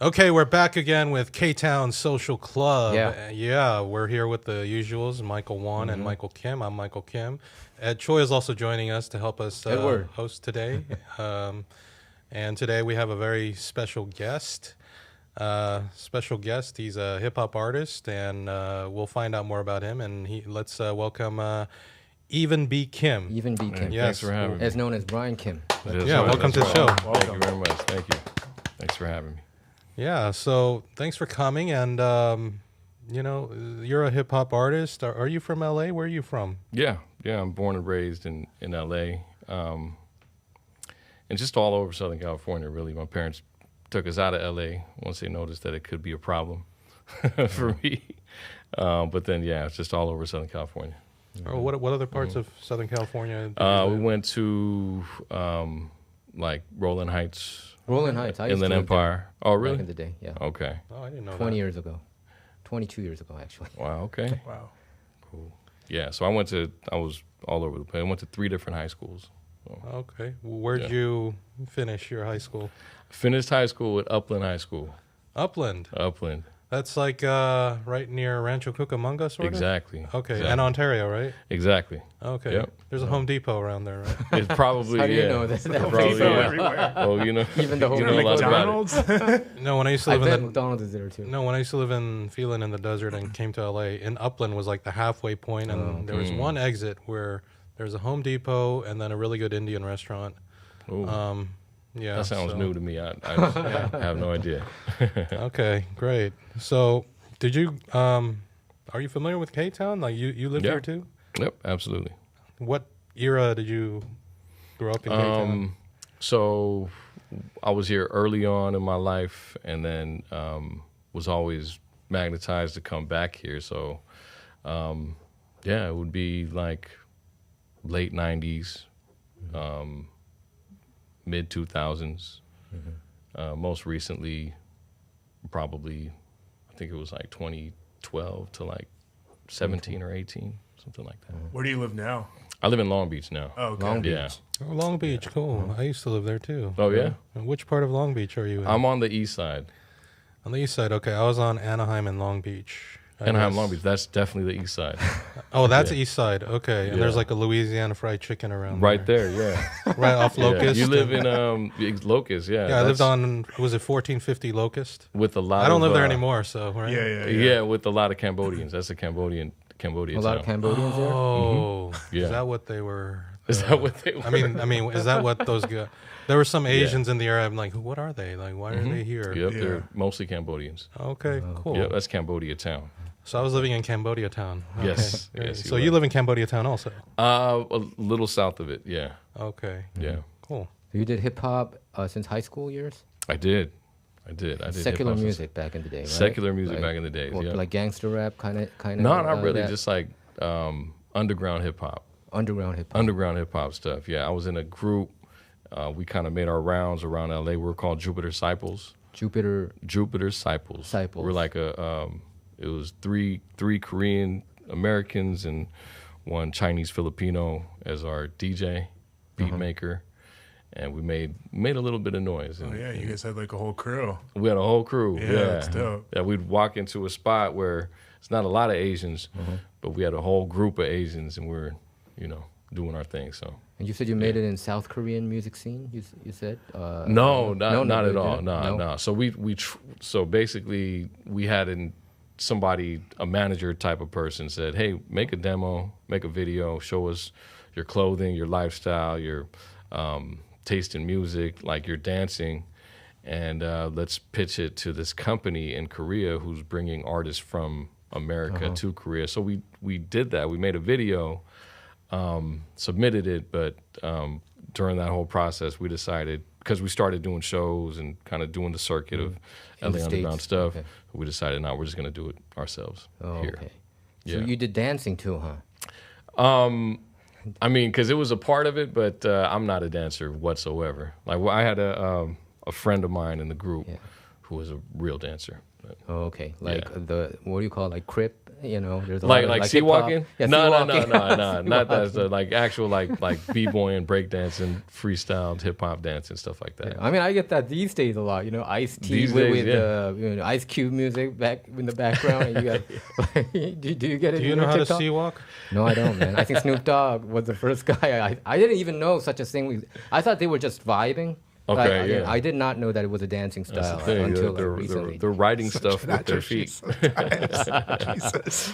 Okay, we're back again with Ktown Social Club. Yeah. We're here with the usuals, Michael Wan and Michael Kim. I'm Michael Kim. Ed Choi is also joining us to help us host today. And today we have a very special guest. He's a hip-hop artist, and we'll find out more about him. And let's welcome Evenbkim. Evenbkim. Yes. Thanks for having me. As known as Brian Kim. Welcome to the show. Thank you very much. Thank you. Thanks for having me. Yeah, so thanks for coming. And, you're a hip-hop artist. Are you from L.A.? Where are you from? Yeah, I'm born and raised in L.A. And just all over Southern California, really. My parents took us out of L.A. once they noticed that it could be a problem for me. But then, it's just all over Southern California. Oh, what other parts of Southern California? We went to, Rolling Heights. Rolling Heights. I used Inland to live Empire. there Oh, really? Back in the day, yeah. Okay. Oh, I didn't know 20 years ago. 22 years ago, actually. Wow, okay. Wow. Cool. Yeah, so I was all over the place. I went to 3 different high schools. So. Okay. Where'd you finish your high school? Finished high school at Upland High School. Upland. That's like right near Rancho Cucamonga, sort of? Exactly. Okay, exactly. and Ontario, right? Exactly. Okay. Yep. There's a Home Depot around there, right? It's probably, How do you know that? Probably, everywhere. Oh, you know, Even the whole you know a lot about McDonald's? No, when I used to I live bet in McDonald's is there too. No, when I used to live in Phelan in the desert and came to LA, in Upland was like the halfway point, and there was one exit where there's a Home Depot and then a really good Indian restaurant. Ooh, Yeah, that sounds so- new to me. I have no idea. Okay, great. So, did you are you familiar with Ktown? Like you lived Yeah. here too? Yep, absolutely. What era did you grow up in Ktown? So I was here early on in my life, and then was always magnetized to come back here. So, it would be like late 90s, mid 2000s. Most recently, probably, I think it was like 2012 to like 17 or 18, something like that. Where do you live now? I live in Long Beach now. Oh, okay. Long Beach. Yeah. Oh, Long Beach, cool. I used to live there too. Oh, yeah? And which part of Long Beach are you in? I'm on the east side. On the east side. Okay, I was on Anaheim and Long Beach. I Anaheim, guess. Long Beach. That's definitely the east side. Oh, that's Yeah. east side. Okay, and Yeah. there's like a Louisiana fried chicken around Right there. there, yeah. Right off Locust. Yeah. You live in Locust, yeah. Yeah, I lived on, was it 1450 Locust? with a lot. I don't of, live there anymore, so, right? Yeah. with a lot of Cambodians. That's a Cambodia A lot of town. Cambodians there? Oh, Yeah. is that what they were? Is that what they were? I mean, is that what those guys? There were some Asians in the area. I'm like, what are they? Like, why are they here? Yep, Yeah. they're mostly Cambodians. Okay, cool. Yeah, that's Cambodia town. So I was living in Cambodia Town. Okay, Yes, great. yes, you So were. you live in Cambodia Town also? A little south of it, yeah. Okay, Yeah. cool. You did hip hop since high school years? I did. I did Secular hip-hop since- music back in the day, right? Secular music back in the days, What, yeah. Like gangster rap kind of? No, not really. that? Just like underground hip hop. Underground hip hop. Underground hip hop stuff. Yeah, I was in a group. We kind of made our rounds around LA. We were called Jupiter Disciples. Jupiter Disciples. Disciples. We're like it was three Korean Americans and one Chinese Filipino as our DJ, beat maker, and we made a little bit of noise. Oh, And, yeah. You guys had like a whole crew. we had a whole crew. Yeah, that's dope. Yeah, we'd walk into a spot where it's not a lot of Asians, but we had a whole group of Asians, and we're, doing our thing. So And you said you made it in South Korean music scene. You said no, not at you all. didn't? No. So so basically we had a manager type of person said, hey, make a demo, make a video, show us your clothing, your lifestyle, your taste in music, like your dancing, and let's pitch it to this company in Korea who's bringing artists from America to Korea. So we did that. We made a video, submitted it, but during that whole process, we decided, because we started doing shows and kind of doing the circuit of In the LA Underground States. stuff, Okay. we decided, no, we're just going to do it ourselves here. Okay. So Yeah. you did dancing too, huh? I mean, because it was a part of it, but I'm not a dancer whatsoever. Like, I had a friend of mine in the group who was a real dancer. Oh, okay. Like Yeah. the, what do you call it? Like Crip? You know, there's a Like lot of, sea hip-hop. walking? Yeah, No, sea-walking. not that stuff. Like actual like b-boy and breakdancing, freestyle, hip hop dance and stuff like that. Yeah, I mean, I get that these days a lot. You know, Ice-T These with, days, you know, Ice Cube music back in the background. And you got, do you get it? Do you in know your how to TikTok? sea walk? No, I don't, man. I think Snoop Dogg was the first guy. I didn't even know such a thing. I thought they were just vibing. Okay, yeah. I did not know that it was a dancing That's style the thing. until They're, recently. they're writing stuff with their feet. Jesus.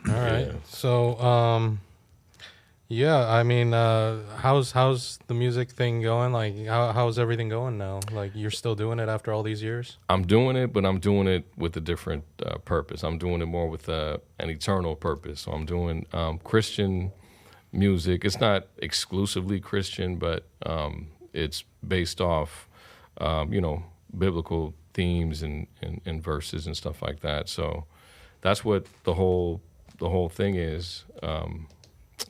All right. So, yeah, I mean, how's the music thing going? Like, how's everything going now? Like, you're still doing it after all these years? I'm doing it, but I'm doing it with a different purpose. I'm doing it more with an eternal purpose. So I'm doing Christian music. It's not exclusively Christian, but it's based off, you know, biblical themes and verses and stuff like that. So that's what the whole thing is.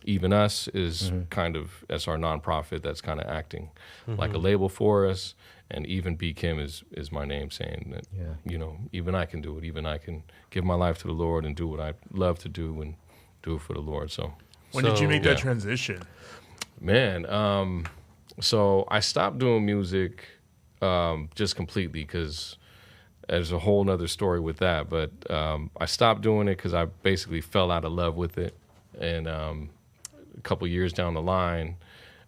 Even Us is kind of, that's our nonprofit that's kind of acting like a label for us. And Evenbkim is my name, saying that, you know, even I can do it. Even I can give my life to the Lord and do what I love to do and do it for the Lord. So When did you make that yeah. transition? Man, so I stopped doing music just completely because there's a whole nother story with that. But I stopped doing it because I basically fell out of love with it. And a couple years down the line,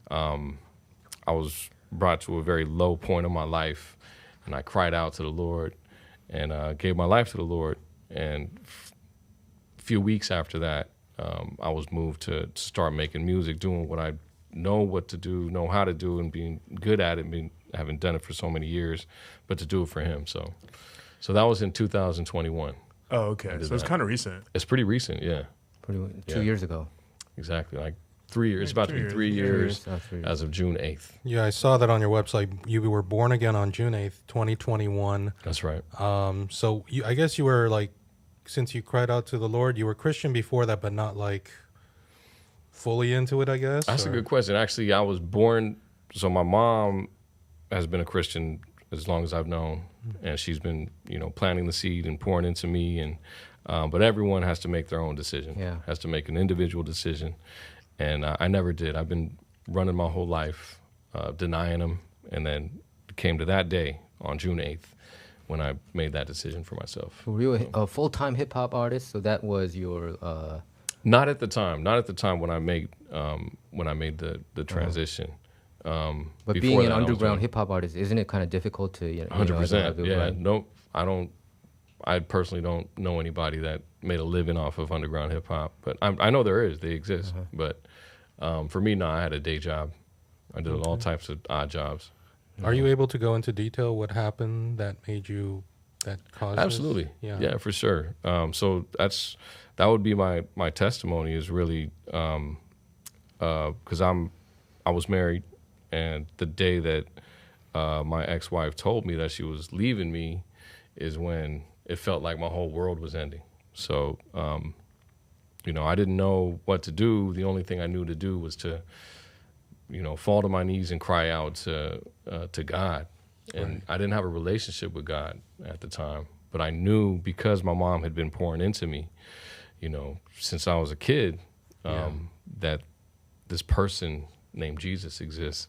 I was brought to a very low point of my life, and I cried out to the Lord and gave my life to the Lord. And a few weeks after that, I was moved to start making music, doing what I know what to do, know how to do, and being good at it, having done it for so many years, but to do it for him. So that was in 2021. Oh, okay. So it's kind of recent. It's pretty recent, yeah. Two years ago. Exactly, like 3 years. It's about to be 3 3 years years. 3 years. as of June 8th. Yeah, I saw that on your website. You were born again on June 8th, 2021. That's right. So I guess you were like, since you cried out to the Lord, you were Christian before that, but not like fully into it, I guess? That's a good question. Actually, I was born, so my mom has been a Christian as long as I've known, and she's been, you know, planting the seed and pouring into me. And but everyone has to make their own decision. Yeah. Has to make an individual decision, and I never did. I've been running my whole life, denying them, and then it came to that day on June 8th when I made that decision for myself. Were you a full-time hip-hop artist? So that was your... Not at the time. Not at the time when I made the transition. But Before being an that, I was underground doing- hip-hop artist, isn't it kind of difficult to... 100%. Yeah. Right? Nope. I personally don't know anybody that made a living off of underground hip hop, but I know there is. They exist. But for me, no, I had a day job. I did all types of odd jobs. Are you able to go into detail what happened that made you, that caused this? Absolutely. Yeah, for sure. So that would be my testimony, is really because I was married, and the day that my ex-wife told me that she was leaving me is when it felt like my whole world was ending. So, you know, I didn't know what to do. The only thing I knew to do was to, you know, fall to my knees and cry out to God. And I didn't have a relationship with God at the time, but I knew, because my mom had been pouring into me, you know, since I was a kid, that this person named Jesus exists.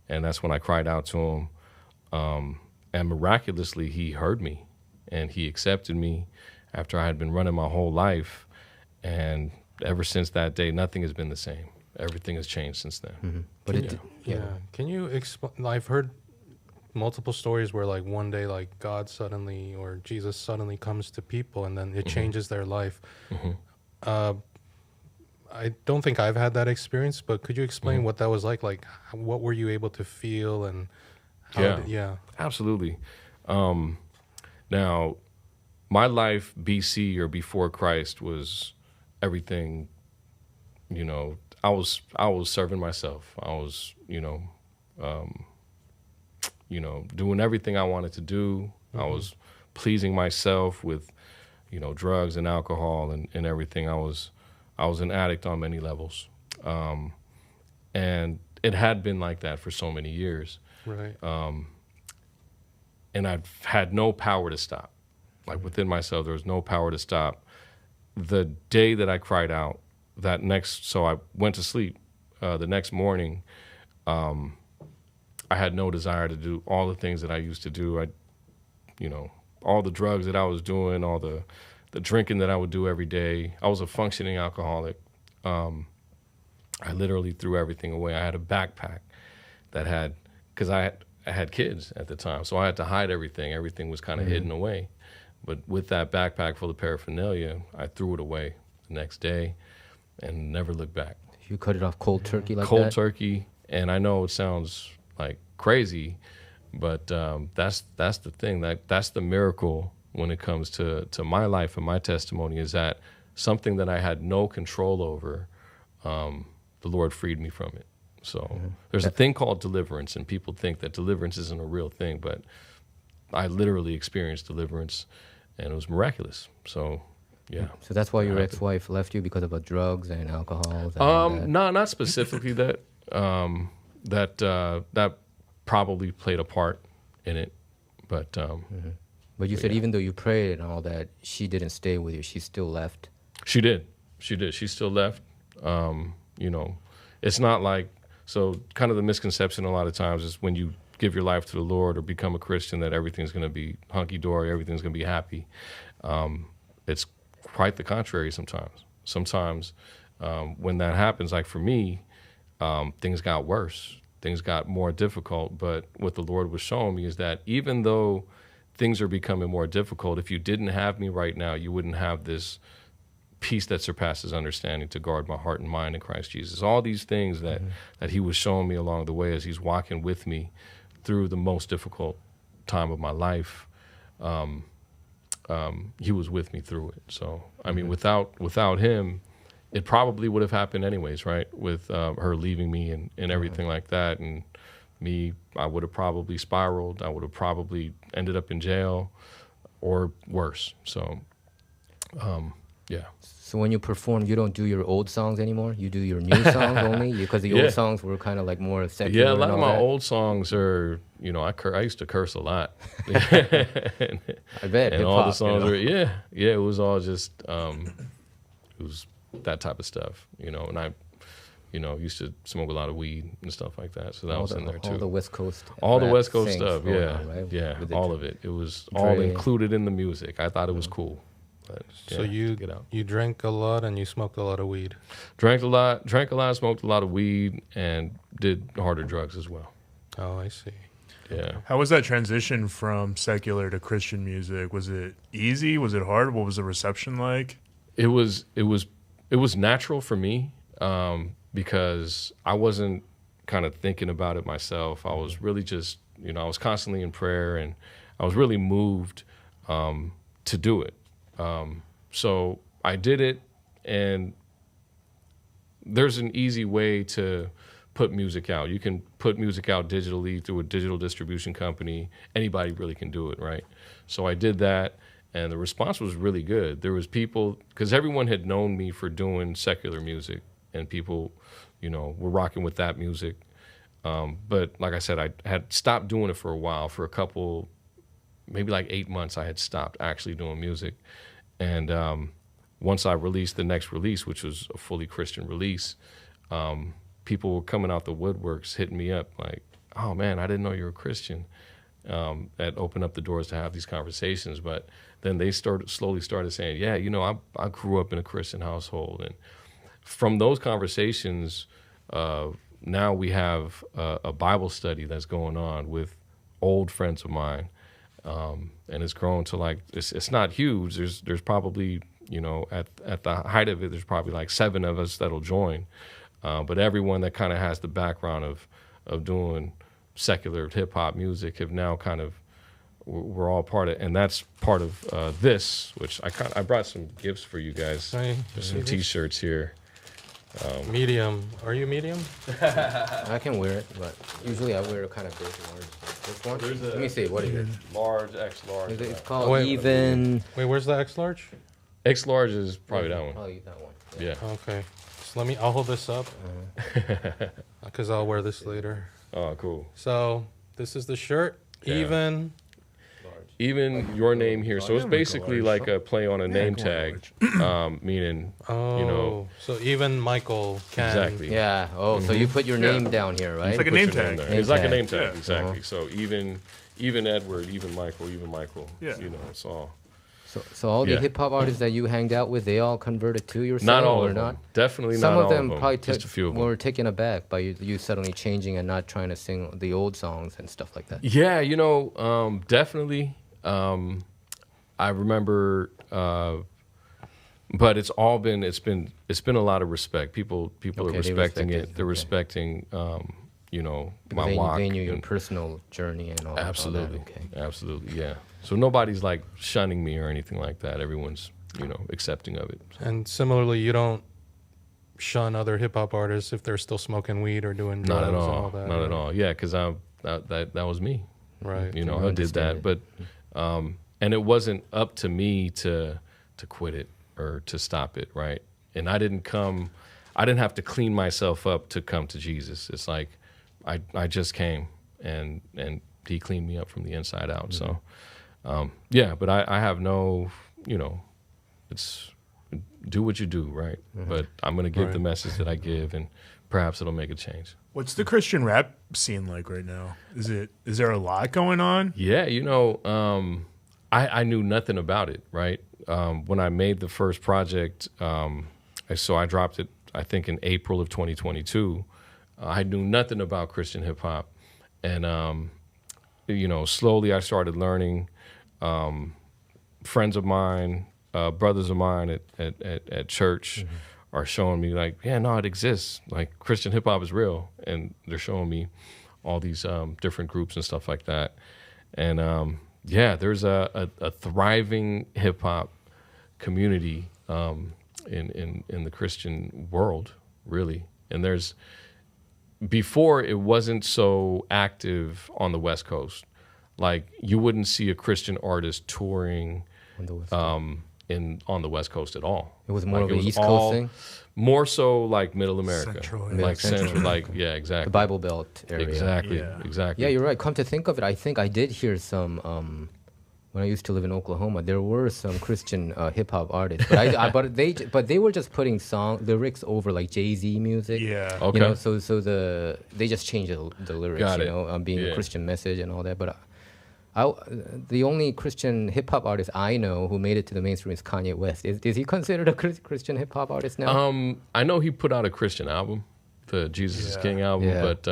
And that's when I cried out to him. And miraculously, he heard me, and he accepted me after I had been running my whole life. And ever since that day, nothing has been the same. Everything has changed since then. Mm-hmm. But Can you explain? I've heard multiple stories where, like, one day, like, God suddenly, or Jesus suddenly comes to people, and then it changes their life. I don't think I've had that experience, but could you explain what that was like? Like, what were you able to feel, and how Absolutely. Now, my life BC or before Christ was everything. You know, I was serving myself. I was, doing everything I wanted to do. I was pleasing myself with, drugs and alcohol and everything. I was an addict on many levels, and it had been like that for so many years. Right. and I had no power to stop. Like within myself, there was no power to stop. The day that I cried out, so I went to sleep. The next morning, I had no desire to do all the things that I used to do. All the drugs that I was doing, all the drinking that I would do every day. I was a functioning alcoholic. I literally threw everything away. I had a backpack that because I had kids at the time, so I had to hide everything. Everything was kind of hidden away. But with that backpack full of paraphernalia, I threw it away the next day and never looked back. You cut it off cold turkey like that? Cold turkey. And I know it sounds like crazy, but that's the thing. That's the miracle when it comes to my life and my testimony, is that something that I had no control over, the Lord freed me from it. So there's a thing called deliverance, and people think that deliverance isn't a real thing, but I literally experienced deliverance, and it was miraculous. So, yeah. So that's why your ex-wife left you, because of drugs and alcohol? No, not specifically that. That probably played a part in it, but. But you said even though you prayed and all that, she didn't stay with you. She still left. She did. She still left. It's not like, so kind of the misconception a lot of times is when you give your life to the Lord or become a Christian that everything's going to be hunky-dory, everything's going to be happy. It's quite the contrary sometimes. Sometimes when that happens, like for me, things got worse. Things got more difficult. But what the Lord was showing me is that even though things are becoming more difficult, if you didn't have me right now, you wouldn't have this peace that surpasses understanding to guard my heart and mind in Christ Jesus. All these things that he was showing me along the way as he's walking with me through the most difficult time of my life, he was with me through it. So, I mean, without him, it probably would have happened anyways, right? With her leaving me and everything like that. And me, I would have probably spiraled. I would have probably ended up in jail or worse. So, yeah. So when you perform, you don't do your old songs anymore? You do your new songs only? Because the old songs were kind of like more secular. Yeah, a lot of my old songs are, I used to curse a lot. I bet. And all the songs were, it was all just, it was that type of stuff, and I, used to smoke a lot of weed and stuff like that. So that was in there too. All the West Coast. All the West Coast stuff, right? Yeah, all of it. It was all included in the music. I thought it was cool. But, so you drank a lot and you smoked a lot of weed. Drank a lot, smoked a lot of weed, and did harder drugs as well. Oh, I see. Yeah. How was that transition from secular to Christian music? Was it easy? Was it hard? What was the reception like? It was natural for me, because I wasn't kind of thinking about it myself. I was really just, I was constantly in prayer, and I was really moved to do it. So I did it, and there's an easy way to put music out. You can put music out digitally through a digital distribution company. Anybody really can do it, right? So I did that, and the response was really good. There was people, because everyone had known me for doing secular music, and people, were rocking with that music. But like I said, I had stopped doing it for a while. For a couple, maybe like 8 months, I had stopped actually doing music. And once I released the next release, which was a fully Christian release, people were coming out the woodworks, hitting me up like, "Oh man, I didn't know you were a Christian." That opened up the doors to have these conversations. But then they slowly started saying, "Yeah, I grew up in a Christian household." And from those conversations, now we have a Bible study that's going on with old friends of mine. And it's grown to like, it's not huge. There's probably, at the height of it, there's probably like 7 of us that'll join. But everyone that kind of has the background of doing secular hip hop music have now kind of, we're all part of it. And that's part of this, which I brought some gifts for you guys. There's some t-shirts here. Medium. Are you medium? I can wear it, but usually I wear a kind of big large. This one? Let me see. What is it? Large, X large. It's called Even. Wait, where's the X large? X large is probably that one. Oh, that one. Yeah. Okay. So I'll hold this up because I'll wear this later. Oh, cool. So this is the shirt. Even even your name here. So it's basically like a play on a name tag, meaning, so even Michael can. Exactly. Yeah. Oh, so you put your name down here, right? It's like a name tag. It's like a name tag, Yeah. exactly. So even Edward, even Michael, Yeah. it's all. So all the Yeah. hip hop artists that you hanged out with, they all converted to your Not style all or of not? them. Definitely Some not of all them of them. probably Just a few of them. were taken aback by you suddenly changing and not trying to sing the old songs and stuff like that. Yeah, definitely. I remember, but it's been a lot of respect. People are Okay, they respecting respect it. They're okay. respecting, my they, walk. they knew your and- personal journey and all Absolutely, all that. Okay. absolutely, yeah. So nobody's like shunning me or anything like that. Everyone's accepting of it. And similarly, you don't shun other hip hop artists if they're still smoking weed or doing drugs Not at and all. all that. Not right? at all. Yeah, because that was me. Right. I did understand that, but and it wasn't up to me to quit it or to stop it, right? And I didn't have to clean myself up to come to Jesus. It's like I just came and he cleaned me up from the inside out. Mm-hmm. So but I have no, it's do what you do, right? Mm-hmm. But I'm gonna give Right. the message that I give, and perhaps it'll make a change. What's the Christian rap scene like right now? Is there a lot going on? Yeah, I knew nothing about it, right? When I made the first project, so I dropped it, I think, in April of 2022. I knew nothing about Christian hip hop. And, slowly I started learning. Friends of mine, brothers of mine at church are showing me like, yeah, no, it exists. Like Christian hip hop is real. And they're showing me all these different groups and stuff like that. And there's a thriving hip hop community in the Christian world, really. And before it wasn't so active on the West Coast. Like you wouldn't see a Christian artist touring On the West on the West Coast at all. It was more Like, of it an was East all- Coast thing, More so like Middle America, Central, yeah. like Central. Central, like exactly, the Bible Belt area. exactly, Yeah. exactly. Yeah, you're right. Come to think of it, I think I did hear some. When I used to live in Oklahoma, there were some Christian hip hop artists, but but they were just putting lyrics over like Jay-Z music. Yeah. Okay. So they just changed the lyrics. Got it. Being Yeah. a Christian message and all that. But the only Christian hip hop artist I know who made it to the mainstream is Kanye West. Is he considered a Christian hip hop artist now? I know he put out a Christian album, the Jesus is Yeah. King album, Yeah. but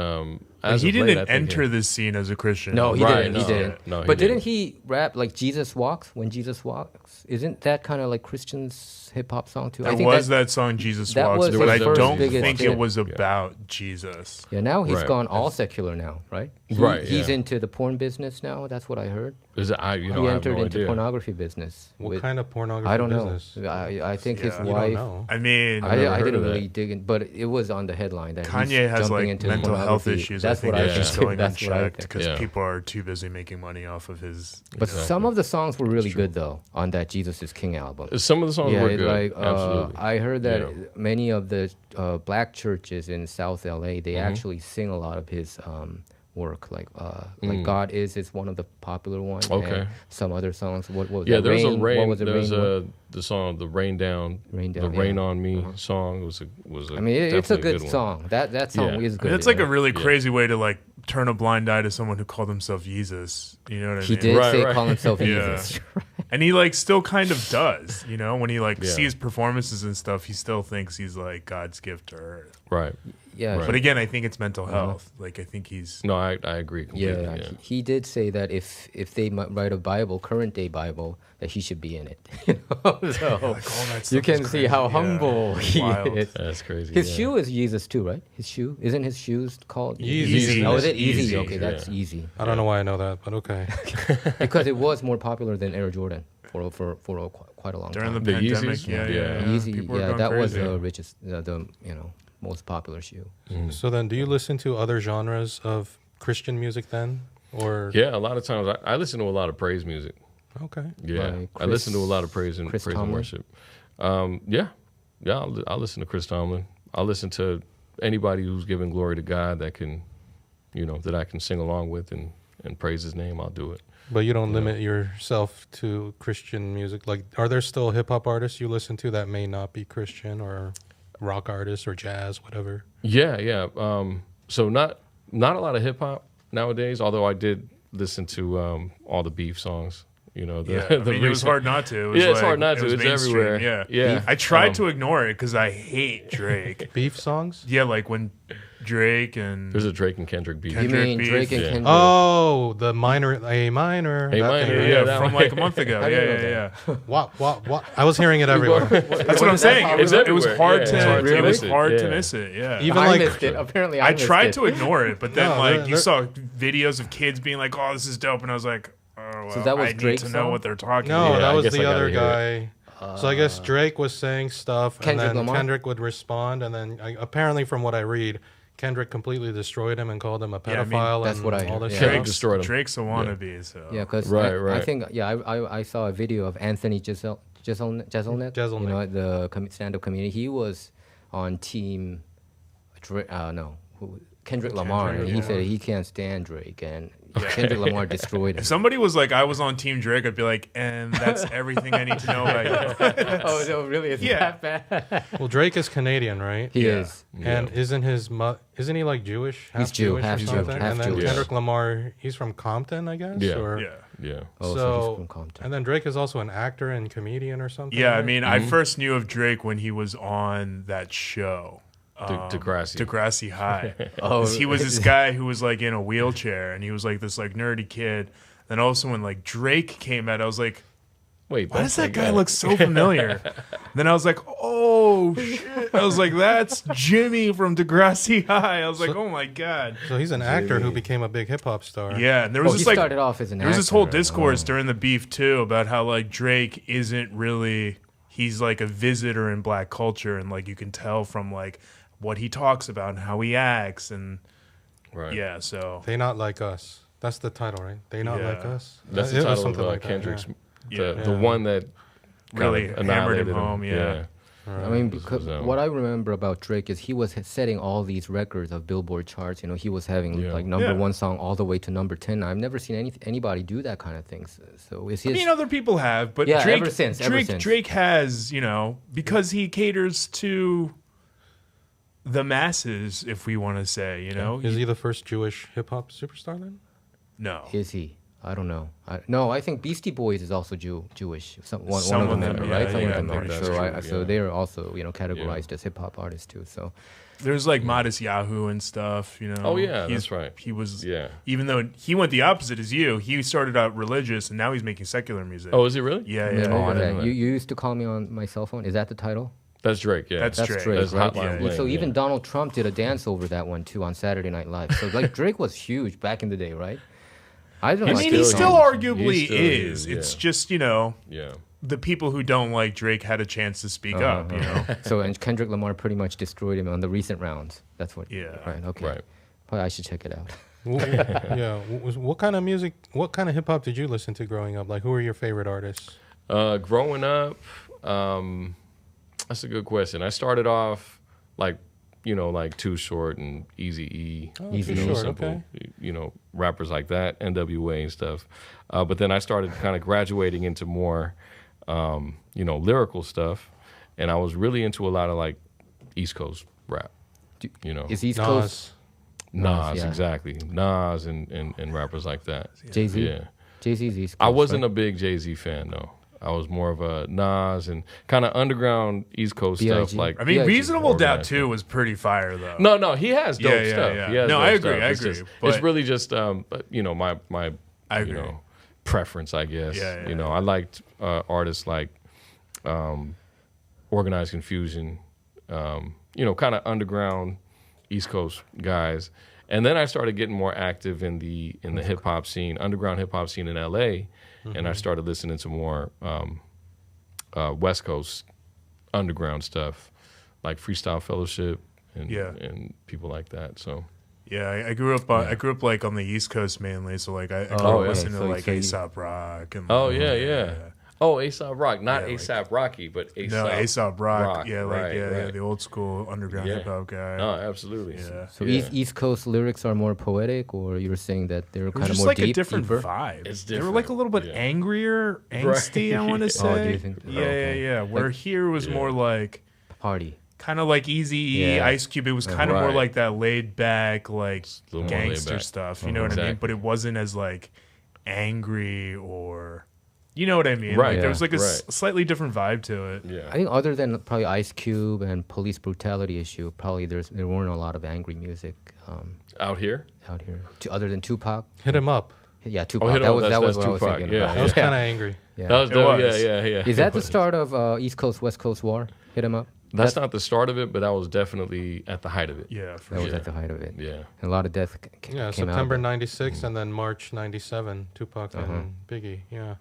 But as he of late, didn't I think enter the scene as a Christian. No, he Right, didn't. He no. didn't. No, he but didn't didn't. he rap like Jesus Walks? When Jesus Walks, isn't that kind of like Christian's hip hop song too? There I think was that song Jesus that Walks, was but I his first don't biggest think hit. it was about Jesus. Yeah, now he's Right. gone all secular now, right? Right, He's yeah. into the porn business now. That's what I heard. Is it, I He have entered no into idea. pornography business. What kind of pornography I don't business? know. I think his Yeah. You don't wife. know. I mean, I've never I heard didn't of that. really dig in, but it was on the headline that Kanye he's has jumping like into mental health pornography. issues. That's I think what I Yeah. that's think. going That's what I unchecked think. because Yeah. people are too busy making money off of his. But some of the songs were really good though on that Jesus is King album. Some of the songs Yeah, were good. like Absolutely. I heard that Yeah. many of the black churches in South LA they Mm-hmm. actually sing a lot of his work. Like God is one of the popular ones. Mm. Okay. And some other songs. What was Yeah, that? there's a What rain. was the There's rain one? the song, the Rain Down, Rain the Down, Rain yeah. on Me song was a. I mean, it's a definitely good one. song. That song Yeah. is I good. mean, it's like yeah. a really Yeah. crazy way to like turn a blind eye to someone who called himself Jesus. You know what I He mean? did Right, say right. call himself Yeah. Jesus. And he like still kind of does. You know, when he like Yeah. sees performances and stuff, he still thinks he's like God's gift to earth. Right. Yeah. Right. But again, I think it's mental health. Like I think he's. No, I agree completely. Yeah, Yeah. he did say that if they write a Bible, current day Bible, that he should be in it. You know? So Like, all that you stuff can is see crazy. how Yeah. humble he Wild. is. That's crazy. His yeah. shoe is Jesus too, right? His shoe isn't his shoes called Yeezy. Oh, is it Easy? Easy, Okay, that's yeah. easy I don't know why I know that, but okay. because it was more popular than Air Jordan for quite a long During the time. The pandemic, Yeezys? yeah, Yeah. Easy, People were yeah, going that was crazy. the richest, the most popular shoe. So then, do you listen to other genres of Christian music then, or Yeah, a lot of times I listen to a lot of praise music. okay? Yeah, Like I listen to a lot of praise and Chris praise and Tomlin? worship. Yeah. I'll listen to Chris Tomlin. I'll listen to anybody who's giving glory to God that can, that I can sing along with and praise His name. I'll do it. But you don't limit yourself to Christian music. Like, are there still hip hop artists you listen to that may not be Christian, or rock artists or jazz, whatever? Yeah. So not a lot of hip hop nowadays. Although I did listen to all the Beef songs. You know, it was hard not to. It's hard not to. It's everywhere. Yeah. I tried to ignore it because I hate Drake. Beef songs? Yeah, like when Drake and there's a Drake and Kendrick beef. You mean beef. Drake and Kendrick? Oh, the minor, A minor. that thing, right? Yeah, from like a month ago. Yeah. What? I was hearing it everywhere. That's what I'm saying. It was hard to miss it. Yeah. Even I like missed it. Apparently, I tried to ignore it, but then No, you saw videos of kids being like, "Oh, this is dope," and I was like, "Oh, well, So that was I need Drake's to know song? what they're talking no, about." that I was guess the I other gotta guy. So I guess Drake was saying stuff, Kendrick and then Lamar? Kendrick would respond, and then apparently, from what I read, Kendrick completely destroyed him and called him a Yeah, I mean, pedophile that's and what I all heard, this yeah. stuff. Kendrick destroyed him. Drake's a wannabe, so Yeah, because Right. I think I saw a video of Anthony Jeselnik, you know, the stand-up comedian. He was on team, Kendrick Lamar, and he said he can't stand Drake, and Kendrick Lamar destroyed him. if somebody was like, "I was on Team Drake," I'd be like, "And that's everything I need to know about you." Oh no, really? Is Yeah. that bad? Well, Drake is Canadian, right? He Yeah. is. And isn't he like Jewish? He's Jew, Jewish or half Jew, something? half And then Jewish. Kendrick Lamar, he's from Compton, I guess. Yeah. Or, Yeah. Oh, so So, he's from Compton. and then Drake is also an actor and comedian or something. Yeah, I right? mean, I first knew of Drake when he was on that show. Degrassi High. Oh, He was this guy who was like in a wheelchair, and he was like this like nerdy kid. Then also when like Drake came out, I was like, Wait, why does that guy look so familiar? Then I was like, oh shit! I was like, that's Jimmy from Degrassi High. I was like, oh my god. So he's an actor who became a big hip hop star. Yeah, and there was he this like started off as an there was this whole actor. discourse during the beef too about how like Drake isn't really, he's like a visitor in black culture, and like you can tell from like what he talks about and how he acts, and Right. yeah, so They Not Like Us. That's the title, right? They Not Yeah. Like Us. That's It the was title of something like that, Kendrick's. Yeah. The one that really kind of hammered him annihilated home. Yeah. I mean, because was, what I remember about Drake is he was setting all these records of Billboard charts. You know, he was having Yeah. like number Yeah. one song all the way to number 10. I've never seen anybody do that kind of thing. So is I his? mean, other people have, but Yeah, Drake, ever since. Drake has, you know, because he caters to the masses, if we want to say, you know. Is he the first Jewish hip hop superstar then? No. Is he? I don't know. No, I think Beastie Boys is also Jewish. One Some of of them, them, right? yeah, Some yeah, of them I are. think So, that's true, so yeah. they're also categorized as hip hop artists too. So There's like Modest Yahoo and stuff, you know. Oh, yeah, that's right. He was, Yeah. even though he went the opposite as you, he started out religious and now he's making secular music. Oh, is he really? Yeah. Oh, I okay. didn't know You that. used to call me on my cell phone. Is that the title? That's Drake. Yeah. That's That's Drake. Drake, That's right? Hotline Bling, So even yeah. Donald Trump did a dance over that one too on Saturday Night Live. So like Drake was huge back in the day, right? I don't I like mean, he Drake. still arguably He still is. is, It's yeah. just, you know, Yeah. the people who don't like Drake had a chance to speak up, you know. So and Kendrick Lamar pretty much destroyed him on the recent rounds. That's what. Yeah. Right. Okay. Right. Probably I should check it out. Yeah. What kind of music, what kind of hip hop did you listen to growing up? Like, who were your favorite artists? Growing up, that's a good question. I started off like, you know, like Too Short and Eazy-E, Easy you know, Short, simple, you know, rappers like that, NWA and stuff. But then I started kind of graduating into more, you know, lyrical stuff, and I was really into a lot of like East Coast rap. You know, Is East Nas. Coast Nas, yeah. exactly. Nas and rappers like that. Jay-Z? Yeah. Jay-Z's East Coast. I wasn't right? a big Jay-Z fan though. I was more of a Nas and kind of underground East Coast stuff. B.I.G. Like I mean, Yeah, Reasonable Doubt organized. too was pretty fire though. no, he has dope Yeah, yeah, stuff. yeah. He has No, dope I agree, stuff. I It's agree, just- but- it's really just, you know, my I you agree. know, preference, I guess. Yeah, yeah, you know, I liked artists like Organized Confusion, you know, kind of underground East Coast guys. And then I started getting more active in the hip hop scene, underground hip hop scene in LA, and I started listening to more West Coast underground stuff, like Freestyle Fellowship and people like that. So Yeah, I grew up. I grew up like on the East Coast mainly, so like I grew Oh, up yeah. listening to So- like so you- Aesop Rock and Oh, yeah. Oh, A$AP Rock, not Yeah, A$AP Rocky, but A$AP. No, A$AP Rock. Yeah, like right, yeah, the old school underground Yeah. hip hop guy. No, absolutely. Yeah. So East Coast lyrics are more poetic, or you were saying that they're It was kind of just more like deep, a different deeper? vibe. It's They were like a little bit different, angrier, angsty. I want to say. Oh, do you think? Yeah, Okay. yeah. Where Like- here was more like Party. kind of like Eazy-E, Yeah. Ice Cube. It was kind of more Right. like that laid back, like a little more laid gangster back. stuff. You know what I mean? Exactly. But it wasn't as like angry or, you know what I mean? Right. Like, there was like a Right. slightly different vibe to it. Yeah. I think other than probably Ice Cube and police brutality issue, probably there weren't a lot of angry music Out here? out here. Other than Tupac. Hit him up. Yeah, Tupac. Hit 'em that up, was that's what I was Tupac, thinking. yeah. about. That was kind of angry. Yeah. That was It dope. was. Yeah. Is that the start of East Coast West Coast war? Hit 'em up. That's not the start of it, but that was definitely at the height of it. Yeah, for That was sure. at the height of it. Yeah. And a lot of death Yeah, came September out. '96 and then March '97, Tupac and Biggie. Yeah.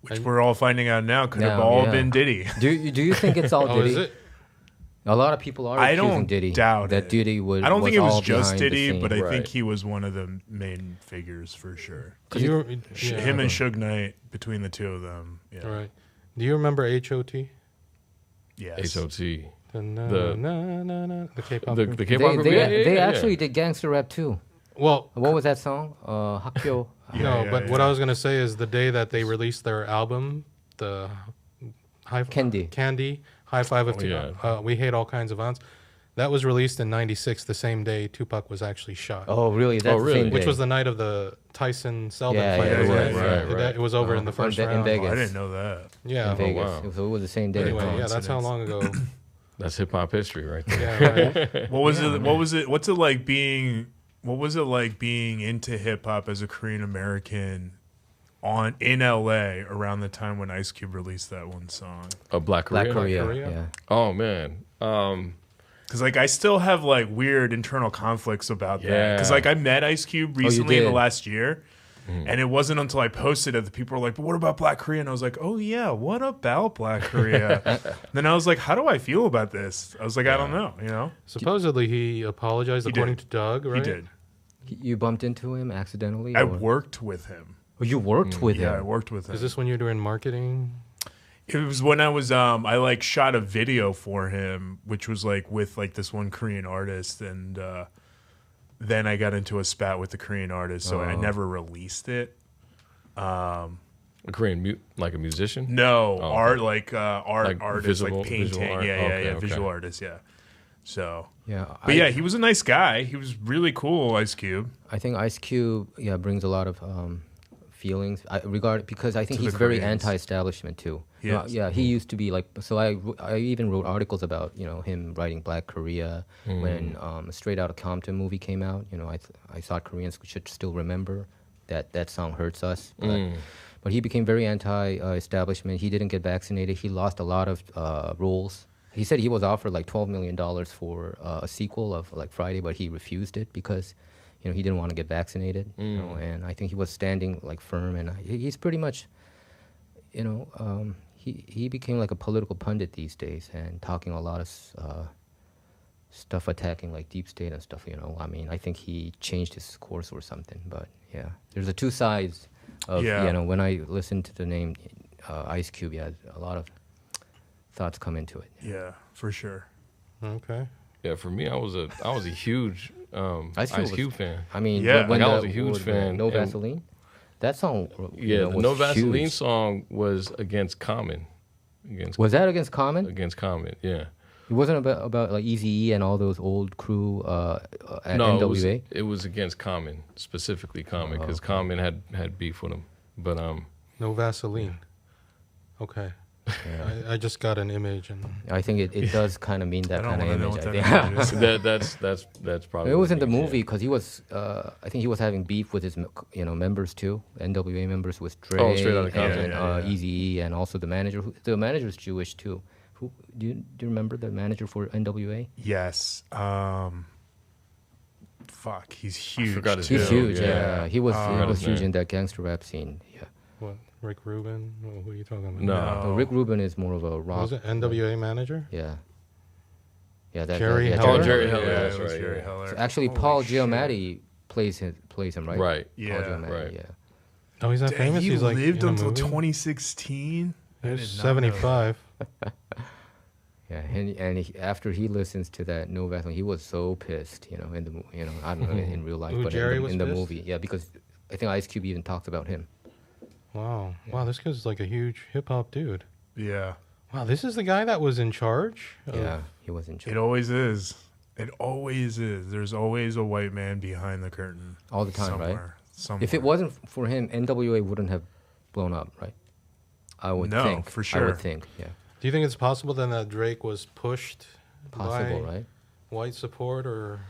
Which we're all finding out now could have Now, all yeah. been Diddy. Do you think it's all Oh, Diddy? is it? A lot of people are I accusing don't Diddy. doubt that it. Diddy was. I don't think it was all just behind the Diddy, but scene. I think Right. he was one of the main figures for sure. Yeah. Him and Suge Knight, between the two of them. Yeah. Right. Do you remember H.O.T.? Yes. H.O.T. The K-pop The group? K-pop group? They Yeah. actually did gangster rap too. Well, What was that song? Hakyo. no, yeah, but yeah. what I was gonna say is the day that they released their album, the Candy, High Five of yeah. We Hate All Kinds of Violence. That was released in '96, the same day Tupac was actually shot. Oh, really? That's really? the same Which day. was the night of the Tyson Seldon Yeah, fight. yeah, wasn't yeah, it? right. It was over in the first in round. Vegas. I didn't know that. Yeah. in Vegas. wow. So it was the same day. Anyway, Oh. yeah, that's how long ago. That's hip hop history right there. Yeah, right. What was it? What was it? What's it like being? What was it like being into hip hop as a Korean American in LA around the time when Ice Cube released that one song? A Black Korea. Black Korea. Korea? Yeah. Oh man. Because like I still have like weird internal conflicts about that. Yeah. Because like I met Ice Cube recently in the did? last year. And it wasn't until I posted it that people were like, but what about Black Korea? And I was like, oh, yeah, what about Black Korea? Then I was like, how do I feel about this? I was like, I don't know, you know? Supposedly he apologized, He according did. to Doug, right? He did. You bumped into him accidentally? I or- worked with him. Oh, you worked with Yeah, I him. worked with him. Is this when you're doing marketing? It was when I was I like shot a video for him, which was like with like this one Korean artist, and then I got into a spat with the Korean artist, so I never released it. A Korean like a musician? No, Oh, art okay. like art Like artist, visual- like painting, visual art? yeah, Okay, okay. visual artist, yeah. So, Yeah. but yeah, he was a nice guy. He was really cool, Ice Cube. I think Ice Cube, brings a lot of feelings. Because I think To the he's very Koreans. anti-establishment too. He is. Yeah, he used to be like. So I even wrote articles about him writing Black Korea when Straight Outta Compton movie came out. I thought Koreans should still remember that song hurts us. But he became very anti-establishment. He didn't get vaccinated. He lost a lot of roles. He said he was offered like $12 million for a sequel of like Friday, but he refused it because he didn't want to get vaccinated. And I think he was standing like firm, and he's pretty much, he became like a political pundit these days and talking a lot of stuff, attacking like deep state and stuff. I mean, I think he changed his course or something. But yeah, there's the two sides of when I listen to the name Ice Cube, a lot of thoughts come into it. Yeah, for sure. Okay. Yeah, for me, I was a huge Ice Cube fan. I mean, Yeah. when Like, I was a huge fan, No and- Vaseline, that song. Yeah, the was No Vaseline huge. song was against Common. Was that against Common? Against Common, yeah. It wasn't about like Eazy-E and all those old crew at No, NWA. it was against Common, specifically Common, because Common had beef with him. But No Vaseline. Okay. I just got an image and I think it does kind of mean that I don't kind of want to know image. what I that think. image is. that's probably It was what in the means, movie yeah. because he was. I think he was having beef with his members too. NWA members with Dre Oh, Straight Outta Compton. and Yeah. Eazy-E and also the manager. The manager's Jewish too. Who do you remember the manager for NWA? Yes. Fuck, he's huge. forgot his too. He's Yeah, huge. yeah. Yeah, he was his huge name. in that gangster rap scene. Yeah. what? Rick Rubin? Who are you talking about? No. But Rick Rubin is more of a rock. Was it NWA manager? Yeah. Yeah, that Jerry guy. Yeah, Heller? Oh, Jerry Yeah, Heller, it that's was right, Jerry yeah. Heller. So actually, Holy Paul shit. Giamatti plays him, right? Right. Yeah, Paul Giamatti, right. yeah. Oh, he's not famous. He He's like lived in a until movie? 2016. He's 75. Yeah, and after he listens to that No Vaseline, he was so pissed, in the I don't know in real life, Ooh, but Jerry was in the pissed? movie, yeah, because I think Ice Cube even talked about him. Wow. Wow, this guy's like a huge hip hop dude. Yeah. Wow, this is the guy that was in charge? Yeah, he was in charge It always is. It always is. There's always a white man behind the curtain. all the time, right? Somewhere. If it wasn't for him, NWA wouldn't have blown up, right? I would No, think. for I sure. would think, yeah. Do you think it's possible then that Drake was pushed Possible, by right? white support, or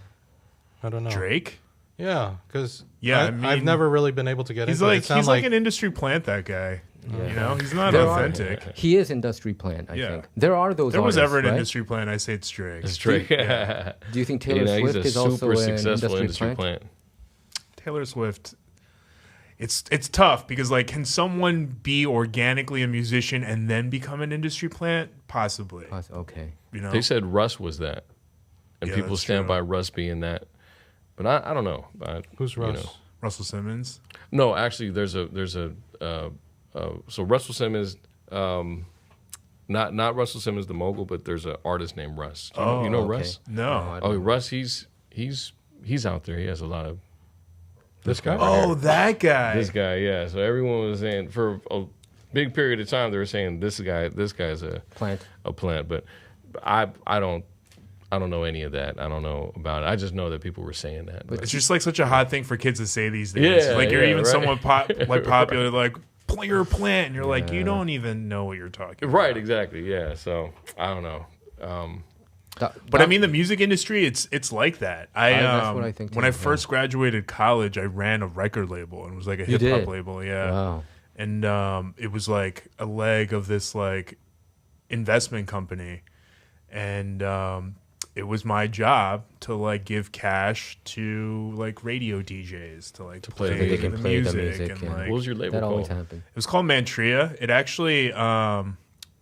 I don't know? Drake? Yeah, because Yeah, I I've mean, never really been able to get He's into it. like It sounds he's like an industry plant, that guy. Yeah. He's not There are- authentic. He is industry plant, I Yeah. think. There are those If there was artists, ever an right? industry plant, I say it's Drake. It's Drake. Do you think Taylor he's Swift a is also super an successful industry plant? Taylor Swift. It's tough because like, can someone be organically a musician and then become an industry plant? Possibly. Okay. They said Russ was that, and Yeah, people that's stand true. by Russ being that. But I don't know. Who's Russ? Russell Simmons. No, actually, there's a so Russell Simmons, not Russell Simmons the mogul, but there's an artist named Russ. You know okay. Russ? No. I don't know. Russ, he's out there. He has a lot of This guy? Oh, that guy. this guy. Yeah. So everyone was saying for a big period of time they were saying this guy's a Plant. plant, but I don't know any of that. I don't know about it. I just know that people were saying that. But It's just like such a hot thing for kids to say these days. Yeah, like you're yeah, even right. somewhat popular, like you're a plant, and you're like, you don't even know what you're talking about. right, exactly. Yeah. So I don't know. But I mean, the music industry, it's like that. That's what I think When too, I first graduated college, I ran a record label, and it was like a hip hop did? label. Yeah. Wow. And it was like a leg of this like investment company, and it was my job to like give cash to like radio DJs to like play play, the the, music. music, and and like What was your label That always called? happens. it was called Mantria. It actually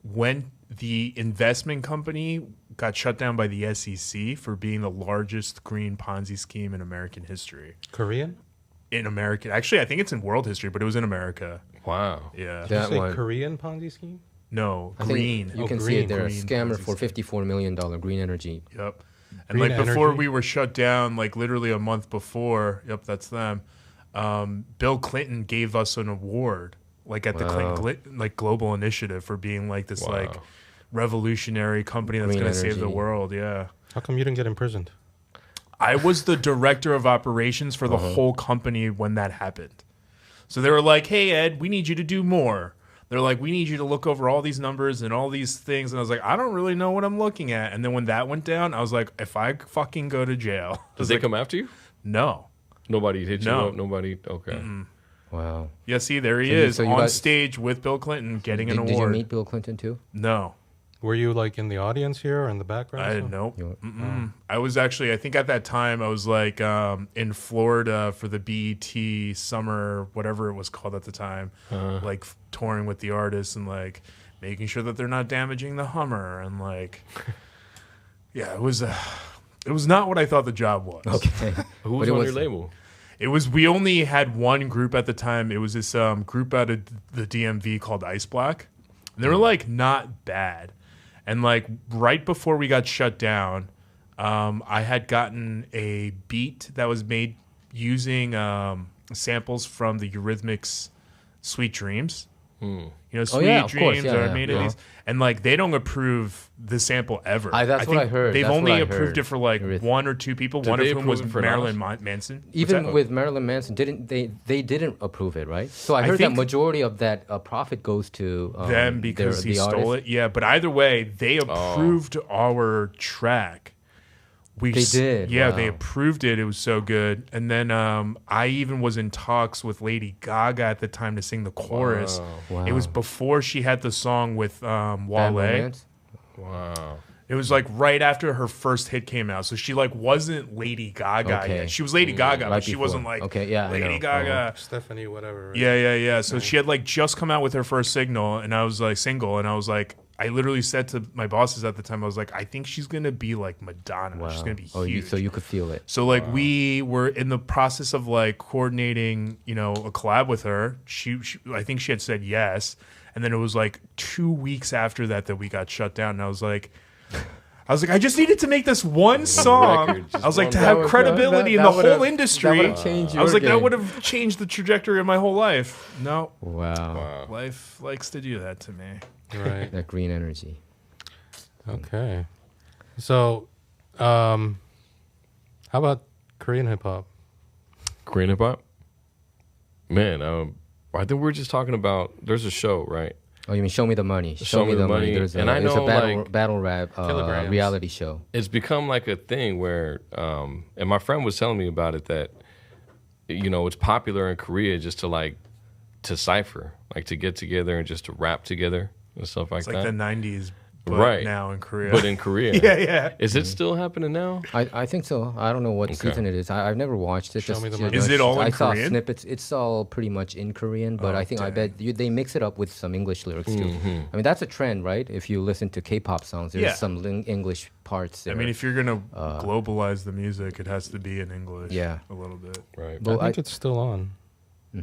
went the investment company got shut down by the SEC for being the largest green Ponzi scheme in American history. Korean? In America, actually, I think it's in world history, but it was in America. Wow. Yeah. Did you That say one. Korean Ponzi scheme? No, I think green. You Oh, can see green, it there. A green scammer Ponzi for scheme. $54 million green energy. Yep. And Green like before energy? we were shut down, like literally a month before, yep, that's them. Bill Clinton gave us an award, like at the Clinton like Global Initiative for being like this like revolutionary company that's Green going to save the energy. world. Yeah. How come you didn't get imprisoned? I was the director of operations for the whole company when that happened. So they were like, "Hey Ed, we need you to do more." They're like, "We need you to look over all these numbers and all these things." And I was like, "I don't really know what I'm looking at." And then when that went down, I was like, "If I fucking go to jail." I Did was they like, come after you? No. Nobody hit you No. up? Nobody? Okay. Wow. Yeah, see, there he So you- is so you on guys- stage with Bill Clinton getting an Did you award. meet Bill Clinton too? No. Were you like in the audience here or in the background? I or didn't something? know. I was actually, I think at that time, I was like in Florida for the BET summer, whatever it was called at the time, like touring with the artists and like making sure that they're not damaging the Hummer. And like, yeah, it was not what I thought the job was. Okay. Who But was it on was- your label? It was, we only had one group at the time. It was this group out of the DMV called Ice Black. And they were like not bad. And like right before we got shut down, I had gotten a beat that was made using samples from the Eurythmics' "Sweet Dreams." You know, "Sweet yeah, of Dreams" course. Yeah, are yeah. made of these, and like they don't approve the sample ever. That's what think I heard. They've That's what only I approved heard. it for like Eurythmics. one or two people. Did one of they whom was approve it for Marilyn Nas? Manson. What's Even that? with Marilyn Manson, they didn't approve it, right? So I heard that think- majority of that profit goes to them because he stole it. Yeah, but either way, they approved our track. They did? Yeah, they Wow. approved it. It was so good. And then I even was in talks with Lady Gaga at the time to sing the chorus. Wow. It was before she had the song with Bad Wale. Romance? Wow. It was like right after her first hit came out. So she like wasn't Lady Gaga Okay. yet. She was Lady Gaga, right but she before. wasn't like Okay, yeah, I Lady know. Gaga. Stephanie, whatever. Right? Yeah. So she had like just come out with her first single, and I was like, I literally said to my bosses at the time, I was like, I think she's gonna be like Madonna. Wow. She's gonna be Oh, huge. so you could feel it. So like we were in the process of like coordinating, you know, a collab with her. She I think she had said yes, and then it was like 2 weeks after that we got shut down. And I was like, I just needed to make this one song. record, just I was like, one to have record. credibility in That the would've- whole industry. that would've changed I was your like, that game. would have changed the trajectory of my whole life. No, Wow. life likes to do that to me. Right. That green energy. Okay. So, how about Korean hip hop? Korean hip hop. Man, I think we were just talking about. There's a show, right? Oh, you mean Show Me the Money? Show Me the Money. There's a, And I it's know, a battle, like, battle rap Kilograms. reality show. It's become like a thing where, and my friend was telling me about it, that, you know, it's popular in Korea just to like to cipher, like to get together and just to rap together and stuff like It's that. like the 90s, but Right. now in Korea. But in Korea, yeah. is it still happening now? I think so. I don't know what season it is. I've never watched it. Show me the money. Is it all in I saw Korean? snippets. It's all pretty much in Korean, but I think I bet they mix it up with some English lyrics too. I mean, that's a trend, right? If you listen to K-pop songs, there's Yeah. some English parts there. I mean, if you're gonna globalize the music, it has to be in English. Yeah. a little bit. Right. Well, I think it's still on.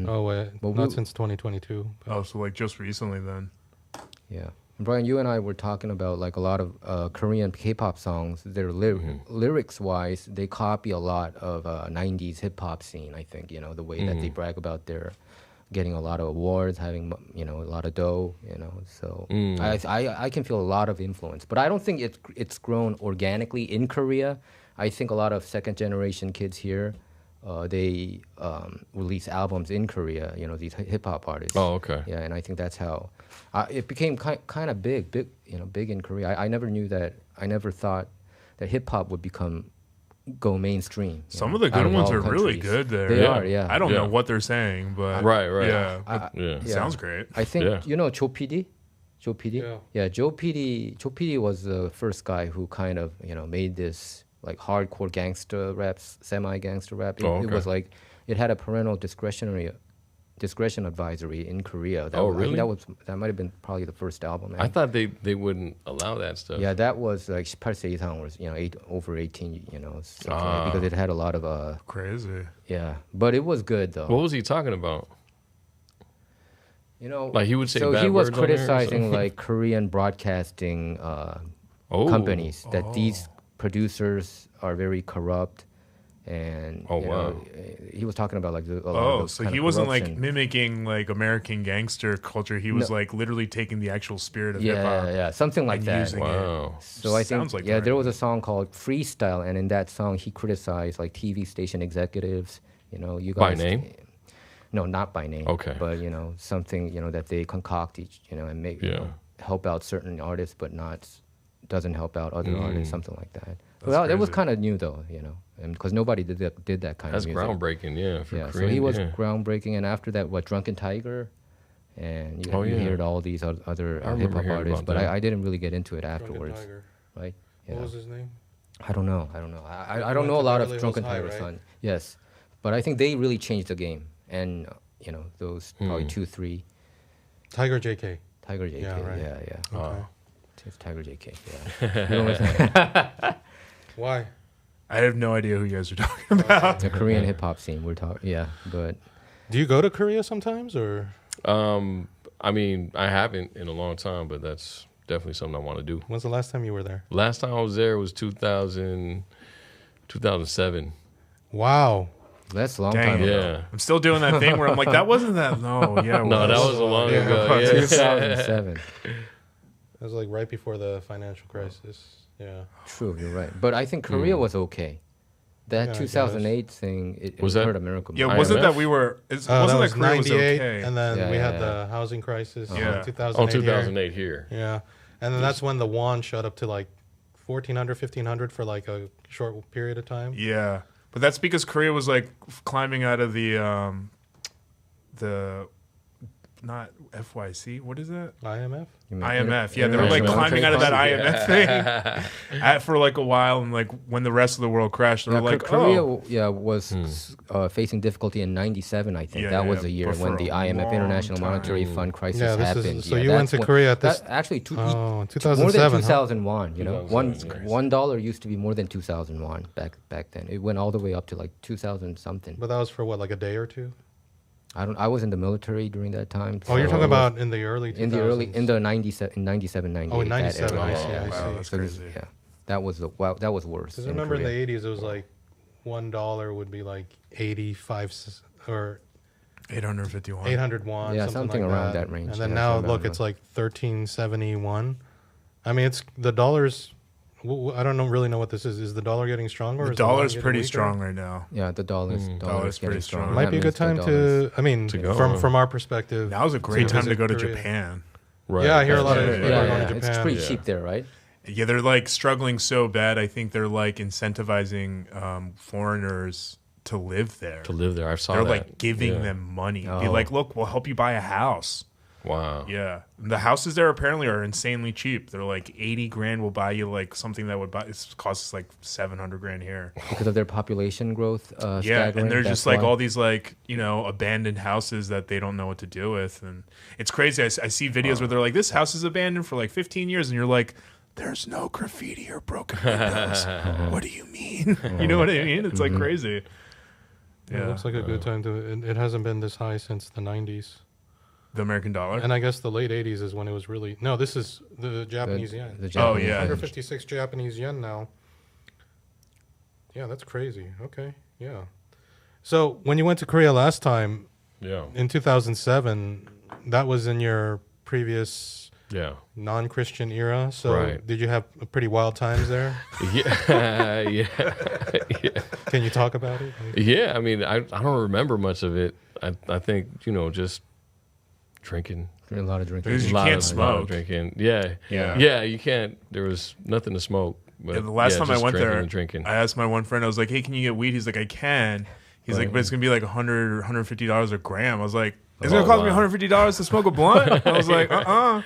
Oh wait, Well, not we- since 2022. Oh, so like just recently then. Yeah. Brian, you and I were talking about like a lot of Korean K-pop songs. Their lyrics-wise, they copy a lot of 90s hip-hop scene. I think the way that they brag about their getting a lot of awards, having a lot of dough. So I can feel a lot of influence, but I don't think it's grown organically in Korea. I think a lot of second-generation kids here. They release albums in Korea, these hip hop artists. Oh, okay. Yeah, and I think that's how it became kind of big in Korea. I never knew that. I never thought that hip hop would go mainstream. Some of the out good ones all are really countries. good there. They Yeah. are, yeah. I don't Yeah. know what they're saying, but Right. Yeah, Yeah. Yeah. sounds great. I think Yeah. Joe PD. Joe PD. Yeah. Joe PD was the first guy who kind of made this like hardcore gangster rap, semi-gangster rap. It, Oh, it okay. was like it had a parental discretion advisory in Korea. Oh, I think really? that might have been probably the first album. I thought they wouldn't allow that stuff. Yeah, that was like 18세 이상 was over 18, something like, because it had a lot of Crazy. yeah, but it was good though. What was he talking about? Like he would say so bad he was words on there or criticizing something? like Korean broadcasting companies that these producers are very corrupt, and Oh, you wow. know, he was talking about like a lot of Oh, those so kind he of wasn't like corruption. mimicking like American gangster culture. He was like literally taking the actual spirit of hip hop. yeah, something like and that. using it. Wow. So I think Sounds like there was right. a song called Freestyle, and in that song he criticized like TV station executives. You By guys. name? No, not by name. Okay. But something that they concoct each and make help out certain artists, but doesn't help out other artists, something like that. Well, it was crazy. kind of new though, because nobody did that kind That's of music. groundbreaking, yeah. For Yeah, Korean, so he was yeah. groundbreaking, and after that, Drunken Tiger, and you yeah. heard all these other I remember hip hop hearing artists, about but that. I didn't really get into it Drunken afterwards, Tiger. right? What was his name? I don't know. I Went don't know a to lot of Beverly Drunken Hills High, Tiger right? son. Yes, but I think they really changed the game, and those probably 2-3 Tiger JK. Tiger JK. Yeah, right. Yeah. Okay. It's Tiger JK. Yeah. You know what I'm saying? Why? I have no idea who you guys are talking about. The Korean hip hop scene. We're talking. Yeah, but Do you go to Korea sometimes, or I mean, I haven't in a long time, but that's definitely something I want to do. when's the last time you were there? Last time I was there was 2007. Wow. that's a long Dang. time ago. Yeah. I'm still doing that thing where I'm like, that wasn't that. No, yeah. it No, that was a long Yeah. ago. Yeah. 2007. It was like right before the financial crisis. Yeah. True, you're right. But I think Korea was okay. That Yeah, I 2008 thing, it Was hurt that- America. Yeah, more. wasn't IMF? that we were? Wasn't That that was Korea was 98, okay? and then Yeah, we yeah, had yeah. the housing crisis Yeah. in 2008. Oh, 2008 here. Yeah. And then that's when the won shot up to like 1,400, 1,500 for like a short period of time. Yeah, but that's because Korea was like climbing out of the not FYC. What is that? IMF. IMF. Yeah, they were like climbing out of that IMF thing for like a while, and like when the rest of the world crashed, they were like, Korea was facing difficulty in '97. I think that was the year when the IMF, International Monetary Fund crisis happened. So you went to Korea at this. Actually, 2007. More than 2,000 won. You know, $1 used to be more than 2,000 won back then. It went all the way up to like 2,000 something. But that was for what, like a day or two? I was in the military during that time. Oh, you're talking about in the early 2000s? In the 97, 98. Oh, in 97, I see. Wow, that's crazy. Yeah, that was worse. Because I remember in the 80s, it was like $1 would be like 85 or 851. 800 won. Yeah, something like around that range. And then now, look, it's like 1371. I mean, it's the dollars. I don't really know what this is. Is the dollar getting stronger? The dollar's pretty strong right now. Yeah, the dollar's pretty strong. Might be a good time to. I mean, from our perspective, now's a great time to go to Japan. Right. Yeah, I hear a lot of people are going to Japan. It's pretty cheap there, right? Yeah, they're like struggling so bad. I think they're like incentivizing foreigners to live there. I saw they're that. like giving them money. Be like, look, we'll help you buy a house. Wow. Yeah. The houses there apparently are insanely cheap. They're like 80 grand will buy you like something that would costs like 700 grand here. Because of their population growth. Yeah, and there's just like all these like, you know, abandoned houses that they don't know what to do with. And it's crazy. I see videos where they're like, this house is abandoned for like 15 years. And you're like, there's no graffiti or broken windows. What do you mean? You know what I mean? It's like crazy. Yeah, it looks like a good time to. It hasn't been this high since the 90s. The American dollar? And I guess the late 80s is when it was really... No, this is the Japanese yen. Oh, yeah. 156 Japanese yen now. Yeah, that's crazy. Okay, yeah. So when you went to Korea last time, in 2007, that was in your previous non-Christian era. So did you have pretty wild times there? Yeah. Can you talk about it? Yeah, I mean, I don't remember much of it. I think, you know, just... drinking. A lot of drinking. Because you can't smoke. Drinking. Yeah, you can't. There was nothing to smoke. But the last time I went there, drinking. I asked my one friend, I was like, hey, can you get weed? He's like, I can. He's like, but it's going to be like $100 or $150 a gram. I was like, it's going to cost me $150 to smoke a blunt? I was like, I'll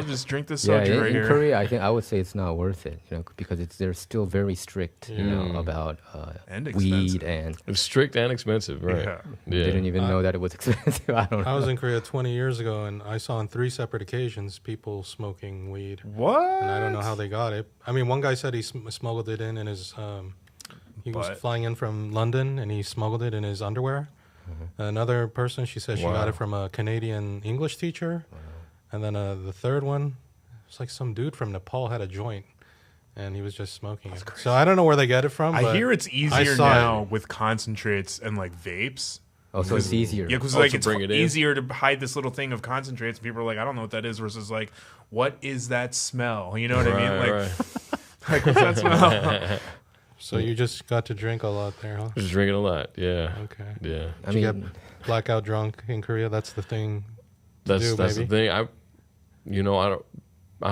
just drink this soju right here. In Korea, I would say it's not worth it, you know, because they're still very strict, you know, about weed and... It's strict and expensive, right? Yeah. Didn't even know that it was expensive. I don't know. I was in Korea 20 years ago, and I saw on 3 separate occasions people smoking weed. What? And I don't know how they got it. I mean, one guy said he smuggled it in his... he was flying in from London, and he smuggled it in his underwear. Another person, she said she got it from a Canadian English teacher. And then the third one, it's like some dude from Nepal had a joint, and he was just smoking it. So I don't know where they get it from. I hear it's easier now with concentrates and like vapes. Oh, so it's easier. Yeah, because like it's easier to hide this little thing of concentrates. People are like, I don't know what that is, versus like, what is that smell? You know what I mean? Like, what's that smell? So you just got to drink a lot there, huh? Just drinking a lot, yeah. Okay. Yeah. Did you get blackout drunk in Korea? That's the thing. That's the thing. I